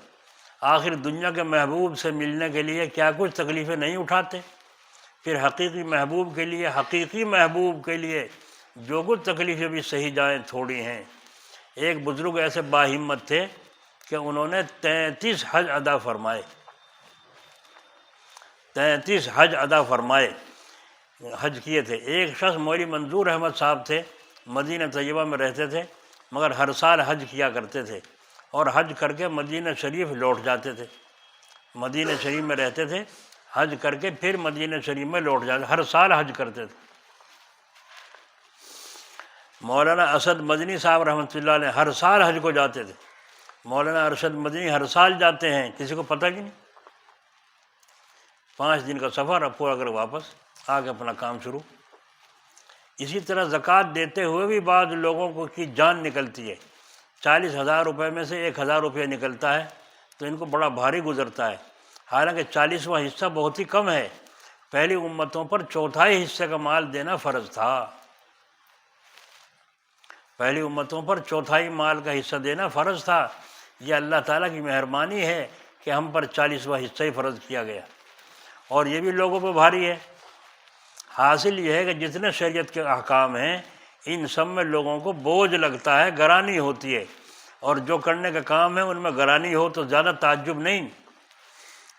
آخر دنیا کے محبوب سے ملنے کے لیے کیا کچھ تکلیفیں نہیں اٹھاتے؟ پھر حقیقی محبوب کے لیے جو کچھ تکلیفیں بھی سہی جائیں تھوڑی ہیں۔ ایک بزرگ ایسے باہمت تھے کہ انہوں نے 33 حج ادا فرمائے، 33 حج ادا فرمائے، حج کیے تھے۔ ایک شخص مولوی منظور احمد صاحب تھے، مدینہ طیبہ میں رہتے تھے، مگر ہر سال حج کیا کرتے تھے، اور حج کر کے مدینہ شریف لوٹ جاتے تھے۔ مدینہ شریف میں رہتے تھے، حج کر کے پھر مدینہ شریف میں لوٹ جاتے، ہر سال حج کرتے تھے۔ مولانا اسد مدنی صاحب رحمۃ اللہ علیہ ہر سال حج کو جاتے تھے۔ مولانا ارشد مدنی ہر سال جاتے ہیں، کسی کو پتہ کی نہیں۔ 5 دن کا سفر، اب پورا کر واپس آ کے اپنا کام شروع۔ اسی طرح زکوٰۃ دیتے ہوئے بھی بعض لوگوں کو کی جان نکلتی ہے۔ 40,000 روپے میں سے 1,000 روپیہ نکلتا ہے تو ان کو بڑا بھاری گزرتا ہے، حالانکہ 40واں حصہ بہت ہی کم ہے۔ پہلی امتوں پر 1/4 حصے کا مال دینا فرض تھا، پہلی امتوں پر 1/4 مال کا حصہ دینا فرض تھا۔ یہ اللہ تعالیٰ کی مہربانی ہے کہ ہم پر 40واں حصہ ہی فرض کیا گیا، اور یہ بھی لوگوں پہ بھاری ہے۔ حاصل یہ ہے کہ جتنے شریعت کے احکام ہیں ان سب میں لوگوں کو بوجھ لگتا ہے، گرانی ہوتی ہے، اور جو کرنے کا کام ہے ان میں گرانی ہو تو زیادہ تعجب نہیں،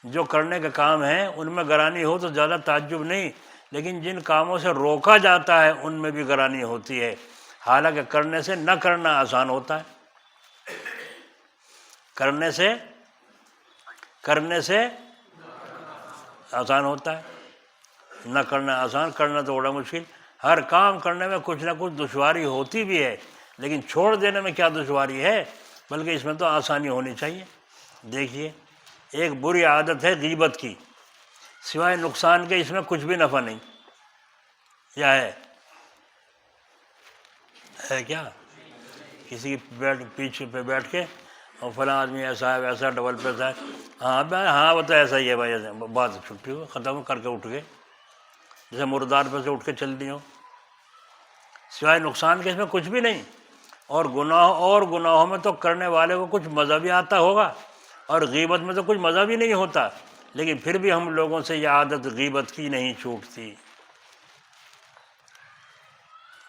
جو کرنے کا کام ہے ان میں گرانی ہو تو زیادہ تعجب نہیں، لیکن جن کاموں سے روکا جاتا ہے ان میں بھی گرانی ہوتی ہے، حالانکہ کرنے سے نہ کرنا آسان ہوتا ہے۔ کرنے سے آسان ہوتا ہے، نہ کرنا آسان، کرنا تو بڑا مشکل۔ ہر کام کرنے میں کچھ نہ کچھ دشواری ہوتی بھی ہے، لیکن چھوڑ دینے میں کیا دشواری ہے، بلکہ اس میں تو آسانی ہونی چاہیے۔ دیکھیے، ایک بری عادت ہے غیبت کی، سوائے نقصان کے اس میں کچھ بھی نفع نہیں، کیا ہے کیا؟ کسی کی پیچھے پہ بیٹھ کے اور فلاں آدمی ایسا ہے ویسا ڈبل پیسہ ہے، ہاں وہ تو ایسا ہی ہے بھائی، بات چھٹی ہو ختم کر کے اٹھ گئے، جیسے مردار پہ سے اٹھ کے چل دی ہو، سوائے نقصان کے اس میں کچھ بھی نہیں۔ اور گناہوں میں تو کرنے والے کو کچھ مزہ بھی آتا ہوگا، اور غیبت میں تو کچھ مزہ بھی نہیں ہوتا، لیکن پھر بھی ہم لوگوں سے یہ عادت غیبت کی نہیں چھوٹتی۔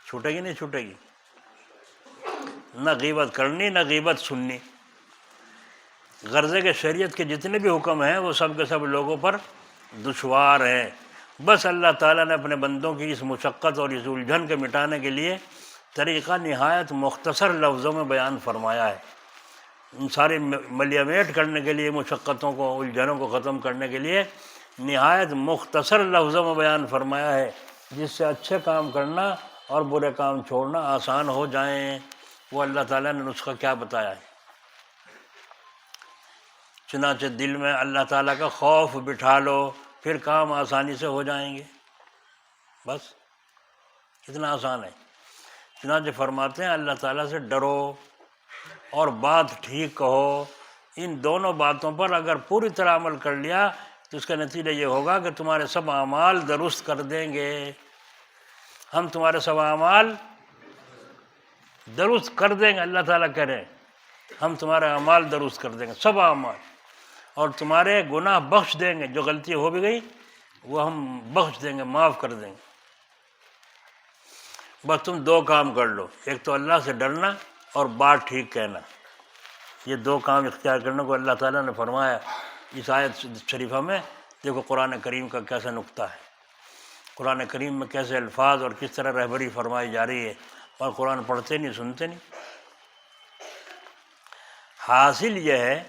چھوٹے گی نہیں چھوٹے گی؟ نہ غیبت کرنی نہ غیبت سننی۔ غرضے کہ شریعت کے جتنے بھی حکم ہیں وہ سب کے سب لوگوں پر دشوار ہیں۔ بس اللہ تعالیٰ نے اپنے بندوں کی اس مشقت اور اس الجھن کے مٹانے کے لیے طریقہ نہایت مختصر لفظوں میں بیان فرمایا ہے۔ ان سارے ملیمیٹ کرنے کے لیے، مشقتوں کو، الجھنوں کو ختم کرنے کے لیے نہایت مختصر لفظوں میں بیان فرمایا ہے، جس سے اچھے کام کرنا اور برے کام چھوڑنا آسان ہو جائیں۔ وہ اللہ تعالیٰ نے نسخہ کیا بتایا ہے؟ چنانچہ دل میں اللہ تعالیٰ کا خوف بٹھا لو، پھر کام آسانی سے ہو جائیں گے۔ بس اتنا آسان ہے۔ چنانچہ فرماتے ہیں اللہ تعالیٰ سے ڈرو اور بات ٹھیک کہو۔ ان دونوں باتوں پر اگر پوری طرح عمل کر لیا تو اس کا نتیجہ یہ ہوگا کہ تمہارے سب اعمال درست کر دیں گے۔ ہم تمہارے سب اعمال درست کر دیں گے، اللہ تعالیٰ کہہ رہے ہیں ہم تمہارے اعمال درست کر دیں گے، سب اعمال، اور تمہارے گناہ بخش دیں گے۔ جو غلطی ہو بھی گئی وہ ہم بخش دیں گے، معاف کر دیں گے۔ بس تم دو کام کر لو، ایک تو اللہ سے ڈرنا اور بات ٹھیک کہنا۔ یہ دو کام اختیار کرنے کو اللہ تعالیٰ نے فرمایا اس آیت شریفہ میں۔ دیکھو قرآن کریم کا کیسا نقطہ ہے، قرآن کریم میں کیسے الفاظ اور کس طرح رہبری فرمائی جا رہی ہے، اور قرآن پڑھتے نہیں، سنتے نہیں۔ حاصل یہ ہے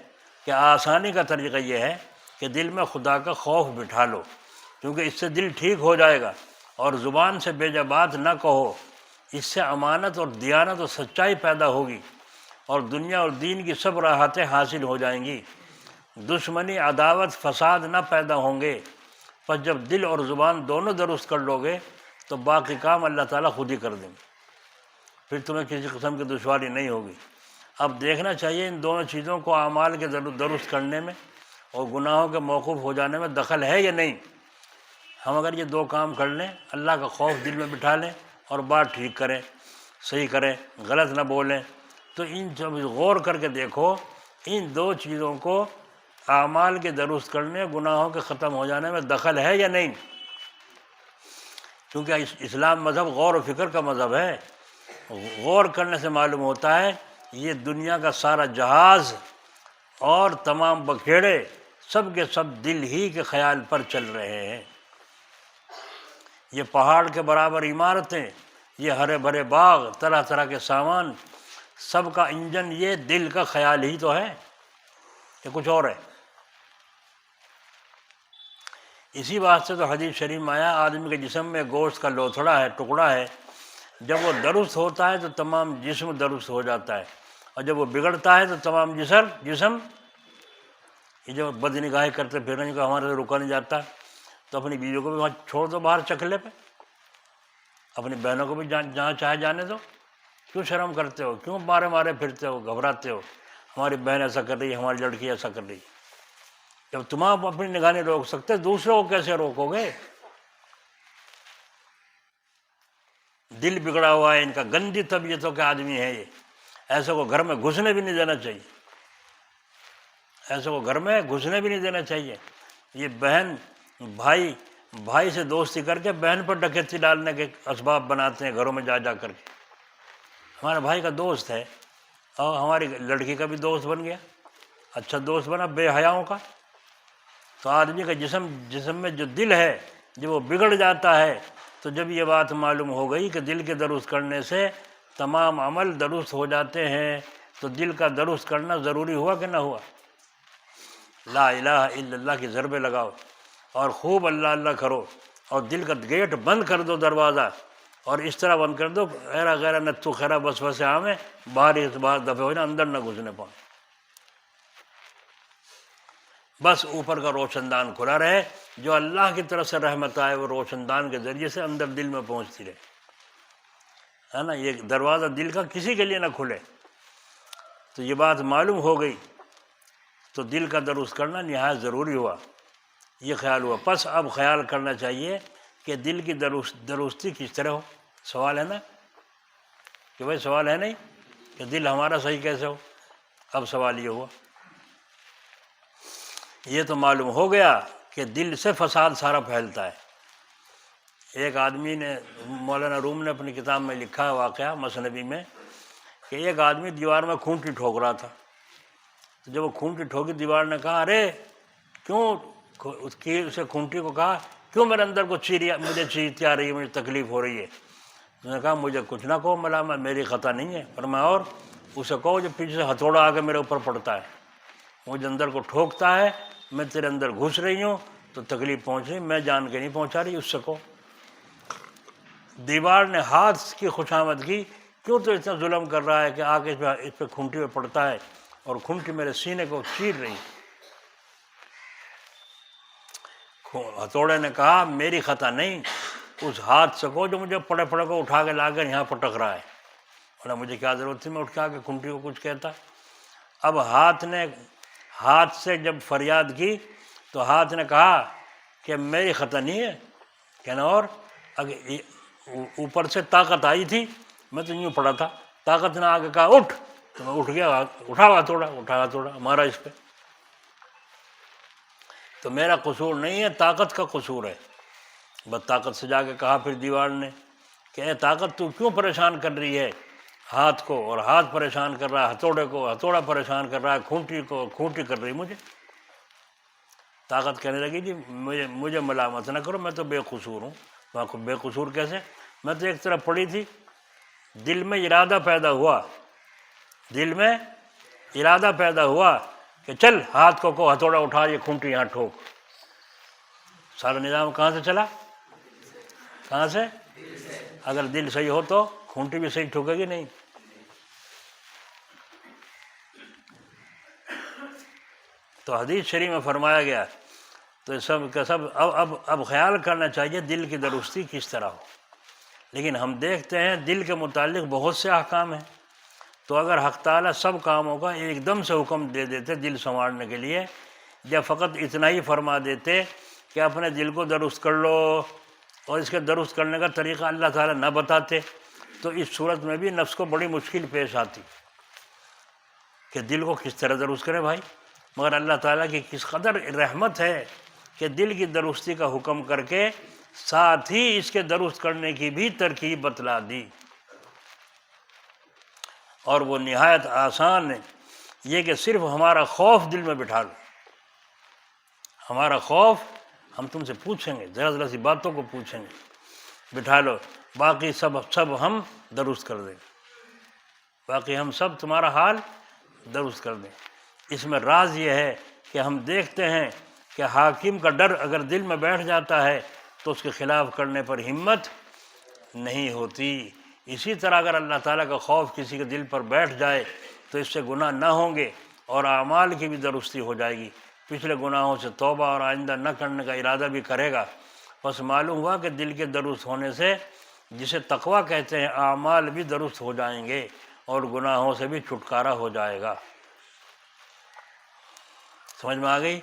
کہ آسانی کا طریقہ یہ ہے کہ دل میں خدا کا خوف بٹھا لو، کیونکہ اس سے دل ٹھیک ہو جائے گا، اور زبان سے بے جا بات نہ کہو۔ اس سے امانت اور دیانت اور سچائی پیدا ہوگی، اور دنیا اور دین کی سب راحتیں حاصل ہو جائیں گی۔ دشمنی، عداوت، فساد نہ پیدا ہوں گے۔ پس جب دل اور زبان دونوں درست کر لو گے تو باقی کام اللہ تعالیٰ خود ہی کر دیں گے، پھر تمہیں کسی قسم کی دشواری نہیں ہوگی۔ اب دیکھنا چاہیے ان دونوں چیزوں کو اعمال کے درست کرنے میں اور گناہوں کے موقوف ہو جانے میں دخل ہے یا نہیں۔ ہم اگر یہ دو کام کر لیں، اللہ کا خوف دل میں بٹھا لیں اور بات ٹھیک کریں، صحیح کریں، غلط نہ بولیں، تو ان سب غور کر کے دیکھو ان دو چیزوں کو اعمال کے درست کرنے، گناہوں کے ختم ہو جانے میں دخل ہے یا نہیں۔ کیونکہ اسلام مذہب غور و فکر کا مذہب ہے۔ غور کرنے سے معلوم ہوتا ہے یہ دنیا کا سارا جہاز اور تمام بکھیڑے سب کے سب دل ہی کے خیال پر چل رہے ہیں۔ یہ پہاڑ کے برابر عمارتیں، یہ ہرے بھرے باغ، طرح طرح کے سامان، سب کا انجن یہ دل کا خیال ہی تو ہے، یہ کچھ اور ہے۔ اسی واسطے تو حدیث شریف میں آیا آدمی کے جسم میں گوشت کا لوتھڑا ہے، ٹکڑا ہے، جب وہ درست ہوتا ہے تو تمام جسم درست ہو جاتا ہے، اور جب وہ بگڑتا ہے تو تمام جسم یہ جو بد نگاہی کرتے پھرنے کو ہمارے سے رکا نہیں جاتا، تو اپنی بیویوں کو بھی وہاں چھوڑ دو باہر چکلے پہ، اپنی بہنوں کو بھی جہاں چاہے جانے دو۔ کیوں شرم کرتے ہو؟ کیوں مارے پھرتے ہو، گھبراتے ہو؟ ہماری بہن ایسا کر رہی ہے، ہماری لڑکی ایسا کر رہی ہے۔ جب تم آپ اپنی نگاہ نہیں روک سکتے، دوسروں کو کیسے روکو گے؟ دل بگڑا ہوا ہے ان کا، گندی طبیعتوں کے آدمی ہے یہ، ایسے کو گھر میں گھسنے بھی نہیں دینا چاہیے، ایسے کو گھر میں گھسنے بھی نہیں دینا چاہیے۔ یہ بہن بھائی سے دوستی کر کے بہن پر ڈکیتی ڈالنے کے اسباب بناتے ہیں گھروں میں جا کر کے۔ ہمارے بھائی کا دوست ہے اور ہماری لڑکی کا بھی دوست بن گیا، اچھا دوست بنا بے حیاؤں کا۔ تو آدمی کا جسم میں جو دل ہے جب وہ بگڑ جاتا ہے، تو جب یہ بات معلوم ہو گئی کہ دل کے درست کرنے سے تمام عمل درست ہو جاتے ہیں، تو دل کا درست کرنا ضروری ہوا کہ نہ ہوا؟ لا الہ الا اللہ کی ضربیں لگاؤ اور خوب اللہ اللہ کرو، اور دل کا گیٹ بند کر دو، دروازہ، اور اس طرح بند کر دو غیرہ نتو خیرہ وسوسے آویں، باہر دفعے ہو جائیں، اندر نہ گھسنے پائیں۔ بس اوپر کا روشن دان کھلا رہے، جو اللہ کی طرف سے رحمت آئے وہ روشن دان کے ذریعے سے اندر دل میں پہنچتی رہے، ہے نا۔ یہ دروازہ دل کا کسی کے لیے نہ کھلے۔ تو یہ بات معلوم ہو گئی تو دل کا درست کرنا نہایت ضروری ہوا، یہ خیال ہوا۔ پس اب خیال کرنا چاہیے کہ دل کی درستی کس طرح ہو۔ سوال ہے نا کہ بھائی سوال ہے نہیں کہ دل ہمارا صحیح کیسے ہو؟ اب سوال یہ ہوا، یہ تو معلوم ہو گیا کہ دل سے فساد سارا پھیلتا ہے۔ ایک آدمی نے، مولانا روم نے اپنی کتاب میں لکھا ہے واقعہ مثنوی میں، کہ ایک آدمی دیوار میں کھونٹی ٹھوک رہا تھا، تو جب وہ کھونٹی ٹھوکی دیوار نے کہا ارے کیوں اسے کھونٹی کو کہا کیوں میرے اندر کو مجھے چیرتی آ رہی ہے، مجھے تکلیف ہو رہی ہے. اس نے کہا مجھے کچھ نہ کہو ملامت، میری خطا نہیں ہے. فرمایا اور اسے کہو جو پیچھے سے ہتھوڑا آ کے میرے اوپر پڑتا ہے، مجھے اندر کو ٹھوکتا ہے، میں تیرے اندر گھس رہی ہوں تو تکلیف پہنچ رہی، میں جان کے نہیں پہنچا رہی، اس سے کہو. دیوار نے ہاتھ کی خوشامد کی، کیوں تو اتنا ظلم کر رہا ہے کہ آ کے اس پہ کھونٹی پہ پڑتا ہے اور کھونٹی میرے سینے کو چیر رہی. ہتھوڑے نے کہا میری خطا نہیں، اس ہاتھ سے کہو جو مجھے پڑے پڑے کو اٹھا کے لا کر یہاں پٹک رہا ہے، ورنہ مجھے کیا ضرورت تھی میں اٹھ کے آ کے کھونٹی کو کچھ کہتا. اب ہاتھ سے جب فریاد کی تو ہاتھ نے کہا کہ میری خطا نہیں ہے. کہنا اور اوپر سے طاقت آئی تھی، میں تو یوں پڑا تھا، طاقت نے آگے کہا اٹھ تو میں اٹھ گیا، اٹھا تھوڑا مارا اس پہ. تو میرا قصور نہیں ہے، طاقت کا قصور ہے. بس طاقت سے جا کے کہا پھر دیوار نے کہ اے طاقت تو کیوں پریشان کر رہی ہے ہاتھ کو، اور ہاتھ پریشان کر رہا ہے ہتھوڑے کو، ہتھوڑا پریشان کر رہا ہے کھونٹی کو، کھونٹی کر رہی مجھے. طاقت کہنے لگی جی مجھے ملامت نہ کرو، میں تو بے قصور ہوں. بے قصور کیسے؟ میں تو ایک طرف پڑی تھی، دل میں ارادہ پیدا ہوا کہ چل ہاتھ کو ہتھوڑا اٹھا، یہ کھونٹی یہاں ٹھوک. سارا نظام کہاں سے چلا؟ کہاں سے؟ اگر دل صحیح ہو تو کھونٹی بھی صحیح ٹھوکے گی نہیں. تو حدیث شریف میں فرمایا گیا تو سب کا سب اب خیال کرنا چاہیے دل کی درستی کس طرح ہو. لیکن ہم دیکھتے ہیں دل کے متعلق بہت سے احکام ہیں، تو اگر حق تعالیٰ سب کاموں کا ایک دم سے حکم دے دیتے دل سنوارنے کے لیے، یا فقط اتنا ہی فرما دیتے کہ اپنے دل کو درست کر لو، اور اس کے درست کرنے کا طریقہ اللہ تعالیٰ نہ بتاتے، تو اس صورت میں بھی نفس کو بڑی مشکل پیش آتی کہ دل کو کس طرح درست کرے بھائی. مگر اللہ تعالیٰ کی کس قدر رحمت ہے کہ دل کی درستی کا حکم کر کے ساتھ ہی اس کے درست کرنے کی بھی ترکیب بتلا دی. اور وہ نہایت آسان ہے، یہ کہ صرف ہمارا خوف دل میں بٹھا لو. ہمارا خوف ہم تم سے پوچھیں گے، ذرا سی باتوں کو پوچھیں گے، بٹھا لو، باقی سب ہم درست کر دیں گے، باقی ہم سب تمہارا حال درست کر دیں. اس میں راز یہ ہے کہ ہم دیکھتے ہیں کہ حاکم کا ڈر اگر دل میں بیٹھ جاتا ہے تو اس کے خلاف کرنے پر ہمت نہیں ہوتی. اسی طرح اگر اللہ تعالیٰ کا خوف کسی کے دل پر بیٹھ جائے تو اس سے گناہ نہ ہوں گے اور اعمال کی بھی درستی ہو جائے گی. پچھلے گناہوں سے توبہ اور آئندہ نہ کرنے کا ارادہ بھی کرے گا. بس معلوم ہوا کہ دل کے درست ہونے سے، جسے تقویٰ کہتے ہیں، اعمال بھی درست ہو جائیں گے اور گناہوں سے بھی چھٹکارا ہو جائے گا. سمجھ میں آ گئی؟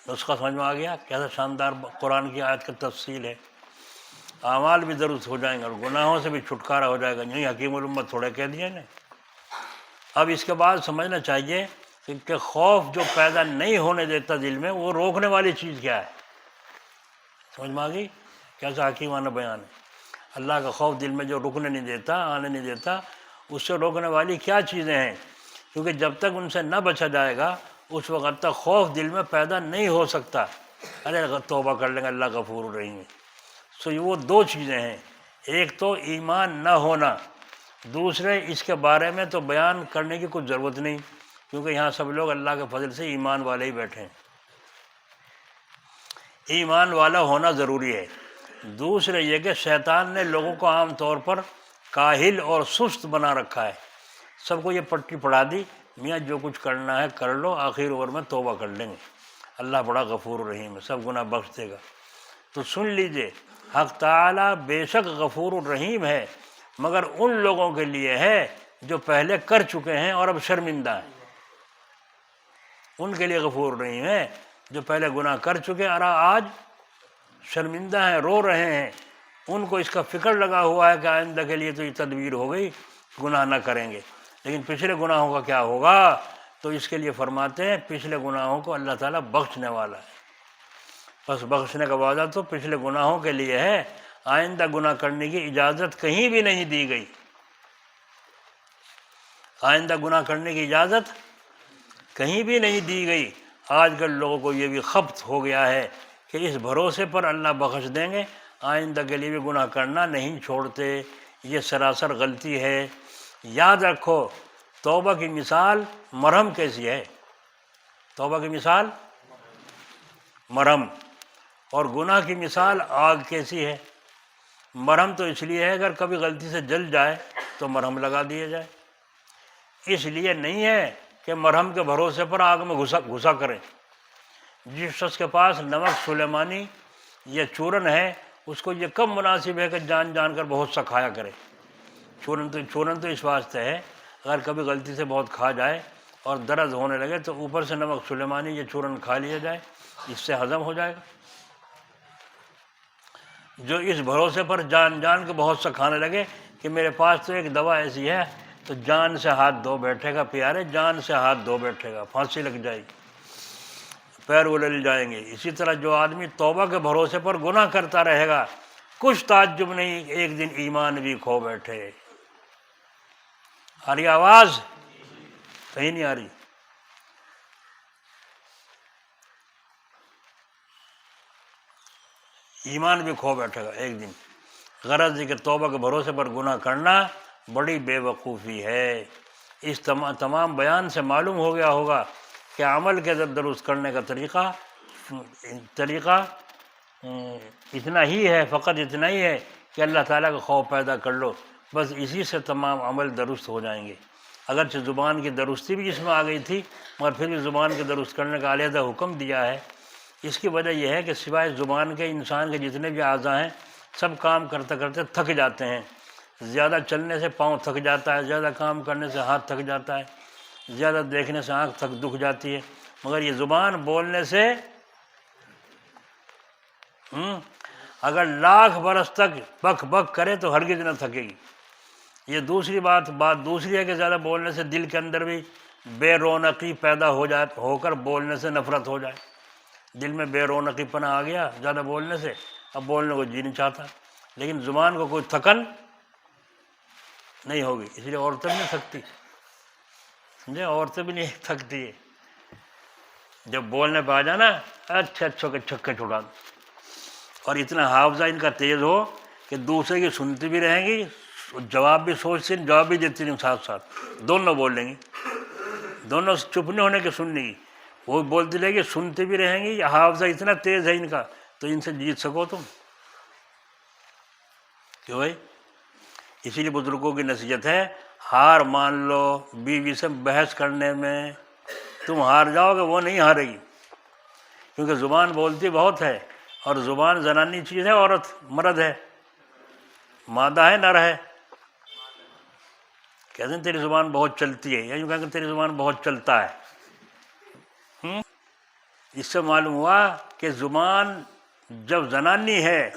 نسخہ سمجھ میں آ گیا؟ کیسا شاندار قرآن کی آیت کا تفصیل ہے. اعمال بھی درست ہو جائیں گے اور گناہوں سے بھی چھٹکارا ہو جائے گا. یہی حکیم الامت تھوڑے کہہ دیے نا. اب اس کے بعد سمجھنا چاہیے کہ خوف جو پیدا نہیں ہونے دیتا دل میں، وہ روکنے والی چیز کیا ہے. سمجھ میں آ گئی؟ کیسا حکیمانہ بیان ہے. اللہ کا خوف دل میں جو رکنے نہیں دیتا، آنے نہیں دیتا، اس سے روکنے والی کیا چیزیں ہیں؟ کیونکہ جب تک ان سے نہ بچا جائے گا اس وقت تک خوف دل میں پیدا نہیں ہو سکتا. ارے توبہ کر لیں گے، اللہ غفور رحیم ہے. سو یہ وہ دو چیزیں ہیں، ایک تو ایمان نہ ہونا، دوسرے اس کے بارے میں تو بیان کرنے کی کچھ ضرورت نہیں، کیونکہ یہاں سب لوگ اللہ کے فضل سے ایمان والے ہی بیٹھے ہیں. ایمان والا ہونا ضروری ہے. دوسرے یہ کہ شیطان نے لوگوں کو عام طور پر کاہل اور سست بنا رکھا ہے. سب کو یہ پٹی پڑھا دی، میاں جو کچھ کرنا ہے کر لو، آخر عمر میں توبہ کر لیں گے، اللہ بڑا غفور رحیم ہے، سب گناہ بخش دے گا. تو سن لیجئے، حق تعالیٰ بے شک غفور الرحیم ہے، مگر ان لوگوں کے لیے ہے جو پہلے کر چکے ہیں اور اب شرمندہ ہیں. ان کے لیے غفور الرحیم ہے جو پہلے گناہ کر چکے اور آج شرمندہ ہیں، رو رہے ہیں. ان کو اس کا فکر لگا ہوا ہے کہ آئندہ کے لیے تو یہ تدبیر ہو گئی، گناہ نہ کریں گے. لیکن پچھلے گناہوں کا کیا ہوگا؟ تو اس کے لیے فرماتے ہیں پچھلے گناہوں کو اللہ تعالیٰ بخشنے والا ہے. بس بخشنے کا وعدہ تو پچھلے گناہوں کے لیے ہے، آئندہ گناہ کرنے کی اجازت کہیں بھی نہیں دی گئی. آئندہ گناہ کرنے کی اجازت کہیں بھی نہیں دی گئی۔ آج کل لوگوں کو یہ بھی خبط ہو گیا ہے کہ اس بھروسے پر اللہ بخش دیں گے، آئندہ کے لیے بھی گناہ کرنا نہیں چھوڑتے۔ یہ سراسر غلطی ہے۔ یاد رکھو توبہ کی مثال مرہم کیسی ہے؟ توبہ کی مثال مرہم، اور گناہ کی مثال آگ کیسی ہے؟ مرہم تو اس لیے ہے اگر کبھی غلطی سے جل جائے تو مرہم لگا دیا جائے، اس لیے نہیں ہے کہ مرہم کے بھروسے پر آگ میں گھسا کریں۔ جس شخص کے پاس نمک سلیمانی یا چورن ہے اس کو یہ کم مناسب ہے کہ جان جان کر بہت سا کھایا کرے۔ چورن تو اس واسطے ہے اگر کبھی غلطی سے بہت کھا جائے اور درد ہونے لگے تو اوپر سے نمک سلیمانی یا چورن کھا لیا جائے، اس سے ہضم ہو جائے گا۔ جو اس بھروسے پر جان جان کے بہت سا کھانے لگے کہ میرے پاس تو ایک دوا ایسی ہے تو جان سے ہاتھ دھو بیٹھے گا، پیارے جان سے ہاتھ دھو بیٹھے گا، پھانسی لگ جائے گی، پیر اولل جائیں گے۔ اسی طرح جو آدمی توبہ کے بھروسے پر گناہ کرتا رہے گا، کچھ تعجب نہیں ایک دن ایمان بھی کھو بیٹھے۔ آ رہی آواز؟ کہیں نہیں آ رہی؟ ایمان بھی کھو بیٹھے گا ایک دن۔ غرض یہ کہ توبہ کے بھروسے پر گناہ کرنا بڑی بے وقوفی ہے۔ اس تمام بیان سے معلوم ہو گیا ہوگا کہ عمل کے درست کرنے کا طریقہ اتنا ہی ہے، فقط اتنا ہی ہے کہ اللہ تعالیٰ کا خوف پیدا کر لو، بس اسی سے تمام عمل درست ہو جائیں گے۔ اگرچہ زبان کی درستی بھی اس میں آ گئی تھی مگر پھر بھی زبان کے درست کرنے کا علیحدہ حکم دیا ہے۔ اس کی وجہ یہ ہے کہ سوائے زبان کے انسان کے جتنے بھی اعضاء ہیں سب کام کرتے کرتے تھک جاتے ہیں۔ زیادہ چلنے سے پاؤں تھک جاتا ہے، زیادہ کام کرنے سے ہاتھ تھک جاتا ہے، زیادہ دیکھنے سے آنکھ دکھ جاتی ہے، مگر یہ زبان بولنے سے اگر لاکھ برس تک بک بک کرے تو ہرگز نہ تھکے گی۔ یہ دوسری بات دوسری ہے کہ زیادہ بولنے سے دل کے اندر بھی بے رونقی پیدا ہو کر بولنے سے نفرت ہو جائے۔ دل میں بے رونقی پنا آ گیا زیادہ بولنے سے، اب بولنے کو جی نہیں چاہتا۔ لیکن زبان کو کوئی تھکن نہیں ہوگی، اس لیے عورتیں بھی نہیں تھکتی، سمجھے؟ عورتیں بھی نہیں تھکتی ہے، جب بولنے پہ آ جانا اچھے کے چھکے چھڑا دو، اور اتنا حافظہ ان کا تیز ہو کہ دوسرے کی سنتی بھی رہیں گی، جواب بھی سوچتی جواب بھی دیتی نہیں، ساتھ ساتھ دونوں بول لیں گی، دونوں چپ نہیں ہونے کے سننے کی، وہ بولتی رہے گی سنتے بھی رہیں گی۔ حافظہ اتنا تیز ہے ان کا، تو ان سے جیت سکو تم کیوں بھائی؟ اسی لیے بزرگوں کی نصیحت ہے ہار مان لو، بیوی سے بحث کرنے میں تم ہار جاؤ گے، وہ نہیں ہارے گی، کیونکہ زبان بولتی بہت ہے، اور زبان زنانی چیز ہے، عورت مرد ہے، مادہ ہے نر ہے۔ کہتے ہیں تیری زبان بہت چلتی ہے، یا یوں کہیں کہ تیری زبان بہت چلتا ہے۔ اس سے معلوم ہوا کہ زبان جب زنانی ہے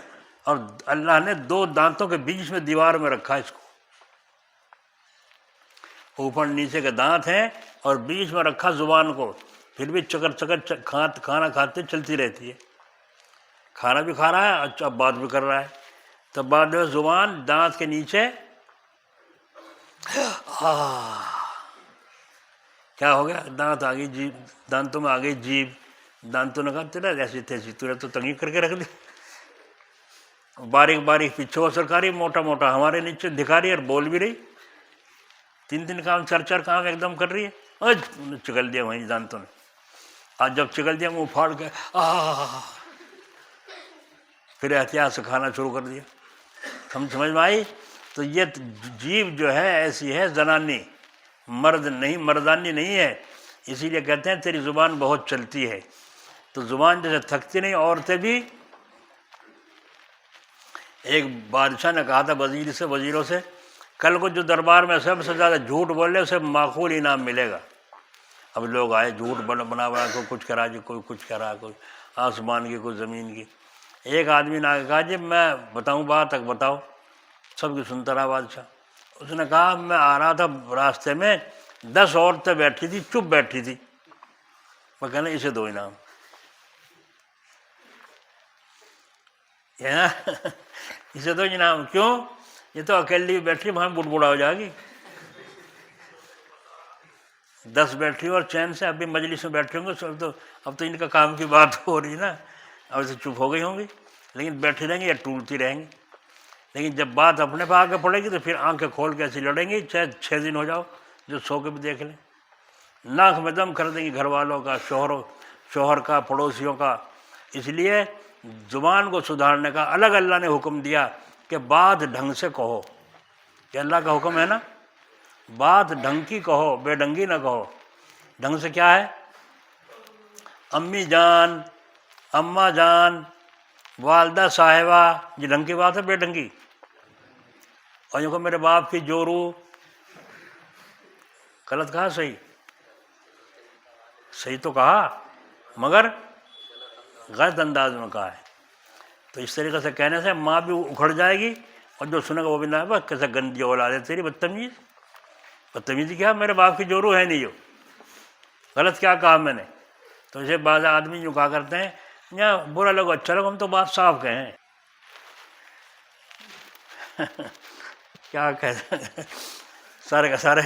اور اللہ نے دو دانتوں کے بیچ میں دیوار میں رکھا اس کو، اوپر نیچے کے دانت ہیں اور بیچ میں رکھا زبان کو، پھر بھی چکر کھانا کھاتے چلتی رہتی ہے، کھانا بھی کھا رہا ہے اچھا بات بھی کر رہا ہے، تب بعد میں زبان دانت کے نیچے کیا ہو گیا؟ دانت آ گئی جیب، دانتوں میں آ گئی جیب، دانتوں نے کہا تیرا ایسی تیسی تو نے تو تنگی کر کے رکھ دی، باریک باریک پیچھے وہ سرکاری، موٹا موٹا ہمارے نیچے دکھا رہی ہے اور بول بھی رہی، تین کام چار کام ایک دم کر رہی ہے، چگل دیا وہیں دانتوں نے، آج جب چگل دیا منہ پھاڑ کے پھر احتیاط سے کھانا شروع کر دیا۔ سمجھ میں آئی؟ تو یہ جیب جو ہے ایسی ہے زنانی، مرد نہیں، مردانی نہیں ہے، اسی لیے کہتے ہیں تیری زبان بہت چلتی ہے۔ تو زبان جیسے تھکتی نہیں، عورتیں بھی، ایک بادشاہ نے کہا تھا وزیروں سے کل کو جو دربار میں سب سے زیادہ جھوٹ بولے اسے معقول انعام ملے گا۔ اب لوگ آئے جھوٹ بنا کوئی کچھ کرا جی، کوئی کچھ کرا، کوئی آسمان کی کوئی زمین کی۔ ایک آدمی نے کہا جی میں بتاؤں بات، تک بتاؤ، سب کی سنتا رہا بادشاہ۔ اس نے کہا میں آ رہا تھا راستے میں 10 عورتیں بیٹھی تھی، چپ بیٹھی تھی، میں کہنا اسے دو انعام، اسے دو انعام، کیوں؟ یہ تو اکیلی بیٹھی وہاں بڑبڑا ہو جائے گی، 10 بیٹھی اور چین سے، اب بھی مجلس میں بیٹھے ہوں گے اب تو ان کا کام کی بات ہو رہی نا، اب سے چپ ہو گئی ہوں گی، لیکن بیٹھی رہیں گی یا ٹولتی رہیں گی۔ لیکن جب بات اپنے پہ آ کے پڑے گی تو پھر آنکھیں کھول کے ایسی لڑیں گی، چاہے 6 دن ہو جاؤ، جو سو کے بھی دیکھ لیں، ناک میں دم کر دیں گی، گھر والوں کا، شوہر کا، پڑوسیوں کا۔ اس لیے زبان کو سدھارنے کا الگ اللہ نے حکم دیا کہ بات ڈھنگ سے کہو، کہ اللہ کا حکم ہے نا، بات ڈھنگ کی کہو، بے ڈھنگی نہ کہو۔ ڈھنگ سے کیا ہے؟ امی جان، اماں جان، والدہ صاحبہ، یہ ڈھنگ کی بات ہے، بے ڈھنگی؟ اور یہ کہ میرے باپ کی جورو، غلط کہا صحیح؟ صحیح تو کہا مگر غلط انداز میں کہا ہے۔ تو اس طریقے سے کہنے سے ماں بھی اکھڑ جائے گی اور جو سنے گا وہ بھی نہ، بس کیسے گندی اولاد ہے تیری، بدتمیز۔ بدتمیزی کیا؟ میرے باپ کی جورو ہے نہیں، جو غلط کیا کہا میں نے؟ تو اسے بعض آدمی جو کہا کرتے ہیں یا برا لگو اچھا لگو، ہم تو بات صاف کہیں کیا کہتے ہیں، سارے کا سارے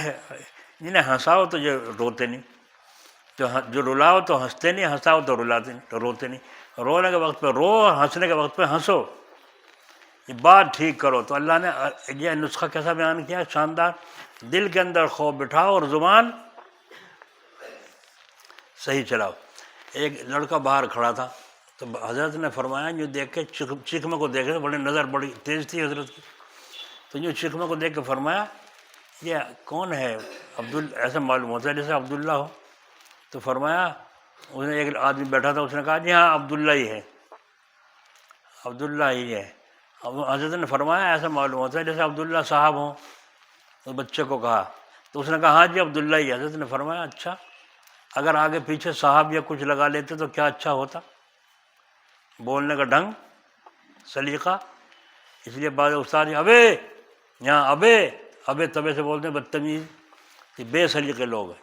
جنہیں ہنساؤ تو یہ روتے نہیں، جو رلاؤ تو ہنستے نہیں، ہنساؤ تو رلاتے نہیں، تو روتے نہیں۔ رونے کے وقت پہ رو، ہنسنے کے وقت پہ ہنسو، یہ بات ٹھیک کرو۔ تو اللہ نے یہ نسخہ کیسا بیان کیا شاندار، دل کے اندر خوف بٹھاؤ اور زبان صحیح چلاؤ۔ ایک لڑکا باہر کھڑا تھا تو حضرت نے فرمایا، جو دیکھ کے چکمے کو دیکھ رہے، بڑی نظر بڑی تیز تھی حضرت کی، تو جو چکمے کو دیکھ کے فرمایا یہ کون ہے؟ ایسا معلوم ہوتا ہے جیسے عبداللہ ہو۔ تو فرمایا، اس نے ایک آدمی بیٹھا تھا، اس نے کہا جی ہاں عبداللہ ہی ہے، عبداللہ ہی ہے۔ حضرت نے فرمایا ایسا معلوم ہوتا ہے جیسے عبداللہ صاحب ہوں۔ تو بچے کو کہا، تو اس نے کہا ہاں جی عبداللہ ہی ہے۔ حضرت نے فرمایا اچھا، اگر آگے پیچھے صاحب یا کچھ لگا لیتے تو کیا اچھا ہوتا؟ بولنے کا ڈھنگ، سلیقہ۔ اس لیے بعض استاد ابے، یہاں ابے تبے سے بولتے ہیں، بدتمیز، یہ بے سلیقے لوگ ہیں۔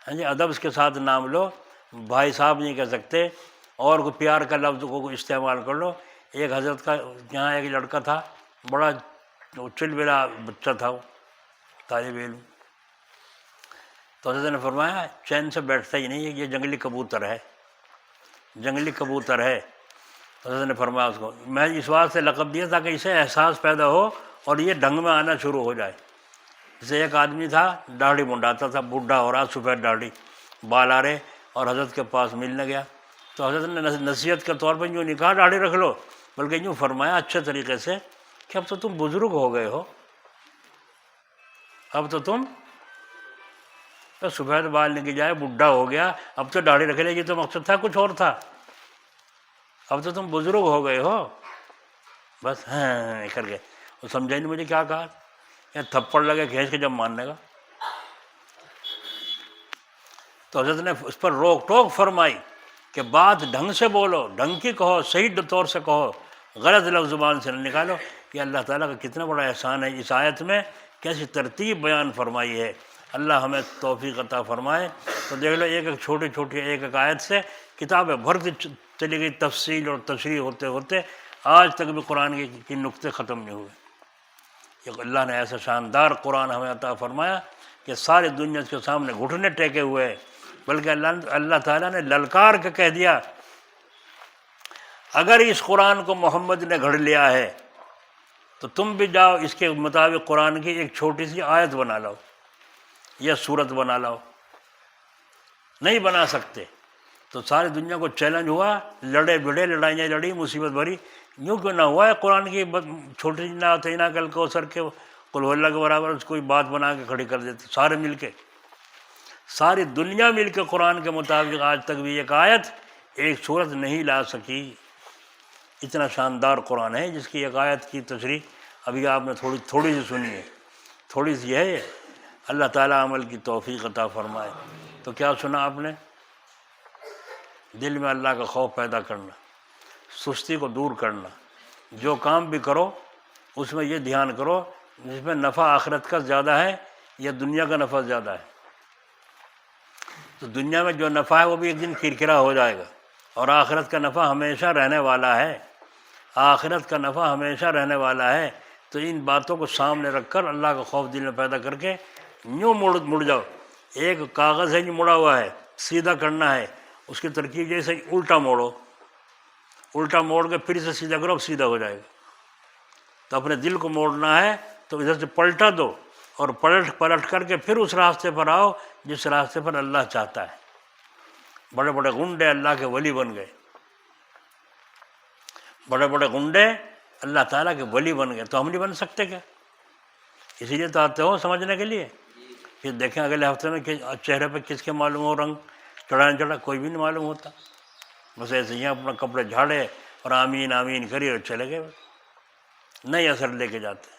ہاں جی، ادب کے ساتھ نام لو، بھائی صاحب نہیں کہہ سکتے، اور کوئی پیار کا لفظ کو استعمال کر لو۔ ایک حضرت کا یہاں ایک لڑکا تھا، بڑا چلبلا بچہ تھا، وہ طالب علم۔ تو حضرت نے فرمایا چین سے بیٹھتا ہی نہیں ہے، یہ جنگلی کبوتر ہے، جنگلی کبوتر ہے۔ حضرت نے فرمایا اس کو، میں اس بات سے لقب دیا تاکہ اسے احساس پیدا ہو اور یہ ڈھنگ میں آنا شروع ہو جائے۔ جیسے ایک آدمی تھا، داڑھی منڈاتا تھا، بوڑھا ہو رہا، سفید داڑھی، بال آ رہے، اور حضرت کے پاس ملنے گیا۔ تو حضرت نے نصیحت کے طور پر یوں نہیں کہا داڑھی رکھ لو، بلکہ یوں فرمایا اچھے طریقے سے کہ اب تو تم بزرگ ہو گئے ہو، اب تو تم سفید بال کی جائے بڈھا ہو گیا، اب تو داڑھی رکھ لے، یہ تو مقصد تھا، کچھ اور تھا، اب تو تم بزرگ ہو گئے ہو، بس ہاں کر کے۔ وہ سمجھا نہیں مجھے کیا کہا، یا تھپڑ لگے کھینچ کے جب ماننے گا۔ تو حضرت نے اس پر روک ٹوک فرمائی کہ بات ڈھنگ سے بولو، ڈھنگ کی کہو، صحیح طور سے کہو، غلط لفظ زبان سے نہ نکالو۔ یہ اللہ تعالیٰ کا کتنا بڑا احسان ہے، اس آیت میں کیسی ترتیب بیان فرمائی ہے۔ اللہ ہمیں توفیق عطا فرمائے۔ تو دیکھ لو، ایک ایک چھوٹی چھوٹی ایک ایک آیت سے کتابیں بھرتی چلی گئی، تفصیل اور تشریح ہوتے ہوتے آج تک بھی قرآن کی نقطے ختم نہیں ہوئے۔ یہ اللہ نے ایسا شاندار قرآن ہمیں عطا فرمایا کہ ساری دنیا اس کے سامنے گھٹنے ٹیکے ہوئے ہیں، بلکہ اللہ تعالیٰ نے للکار کے کہہ دیا، اگر اس قرآن کو محمد نے گھڑ لیا ہے تو تم بھی جاؤ اس کے مطابق قرآن کی ایک چھوٹی سی آیت بنا لاؤ یا سورت بنا لاؤ۔ نہیں بنا سکتے تو ساری دنیا کو چیلنج ہوا، لڑے بھڑے، لڑائیاں لڑی، مصیبت بھری، یوں کیوں نہ ہوا ہے قرآن کی چھوٹی سی نہ تینا کل کوثر کے قل ہو اللہ کے برابر اس کوئی بات بنا کے کھڑی کر دیتے سارے مل کے، ساری دنیا مل کے قرآن کے مطابق آج تک بھی ایک آیت ایک صورت نہیں لا سکی۔ اتنا شاندار قرآن ہے جس کی ایک آیت کی تشریح ابھی آپ نے تھوڑی سی سنی ہے، تھوڑی سی ہے۔ اللہ تعالیٰ عمل کی توفیق عطا فرمائے۔ تو کیا سنا آپ نے؟ دل میں اللہ کا خوف پیدا کرنا، سستی کو دور کرنا، جو کام بھی کرو اس میں یہ دھیان کرو جس میں نفع آخرت کا زیادہ ہے یا دنیا کا نفع زیادہ ہے۔ تو دنیا میں جو نفع ہے وہ بھی ایک دن کرکرا ہو جائے گا، اور آخرت کا نفع ہمیشہ رہنے والا ہے، آخرت کا نفع ہمیشہ رہنے والا ہے۔ تو ان باتوں کو سامنے رکھ کر اللہ کا خوف دل میں پیدا کر کے یوں مڑ جاؤ، ایک کاغذ ہے جو مڑا ہوا ہے، سیدھا کرنا ہے، اس کی ترکیب جیسے الٹا موڑو، الٹا موڑ کے پھر اسے سیدھا کرو، اب سیدھا ہو جائے گا۔ تو اپنے دل کو موڑنا ہے تو ادھر سے پلٹا دو، اور پلٹ کر کے پھر اس راستے پر آؤ جس راستے پر اللہ چاہتا ہے۔ بڑے بڑے غنڈے اللہ کے ولی بن گئے، بڑے بڑے غنڈے اللہ تعالیٰ کے ولی بن گئے، تو ہم نہیں بن سکتے کیا؟ اسی لیے تو آتے ہو سمجھنے کے لیے کہ دیکھیں اگلے ہفتے میں کہ چہرے پہ کس کے معلوم ہو رنگ چڑھا نہ چڑھا، کوئی بھی نہیں معلوم ہوتا، بس ایسے ہی اپنا کپڑے جھاڑے اور آمین آمین کریے اور چلے گئے، نہیں اثر لے کے جاتے۔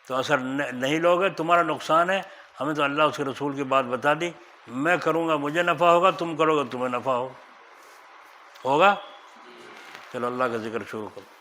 تو اثر نہیں لوگے تمہارا نقصان ہے، ہمیں تو اللہ اس کے رسول کی بات بتا دی، میں کروں گا مجھے نفع ہوگا، تم کرو گے تمہیں نفع ہوگا۔ چلو اللہ کا ذکر شروع کرو۔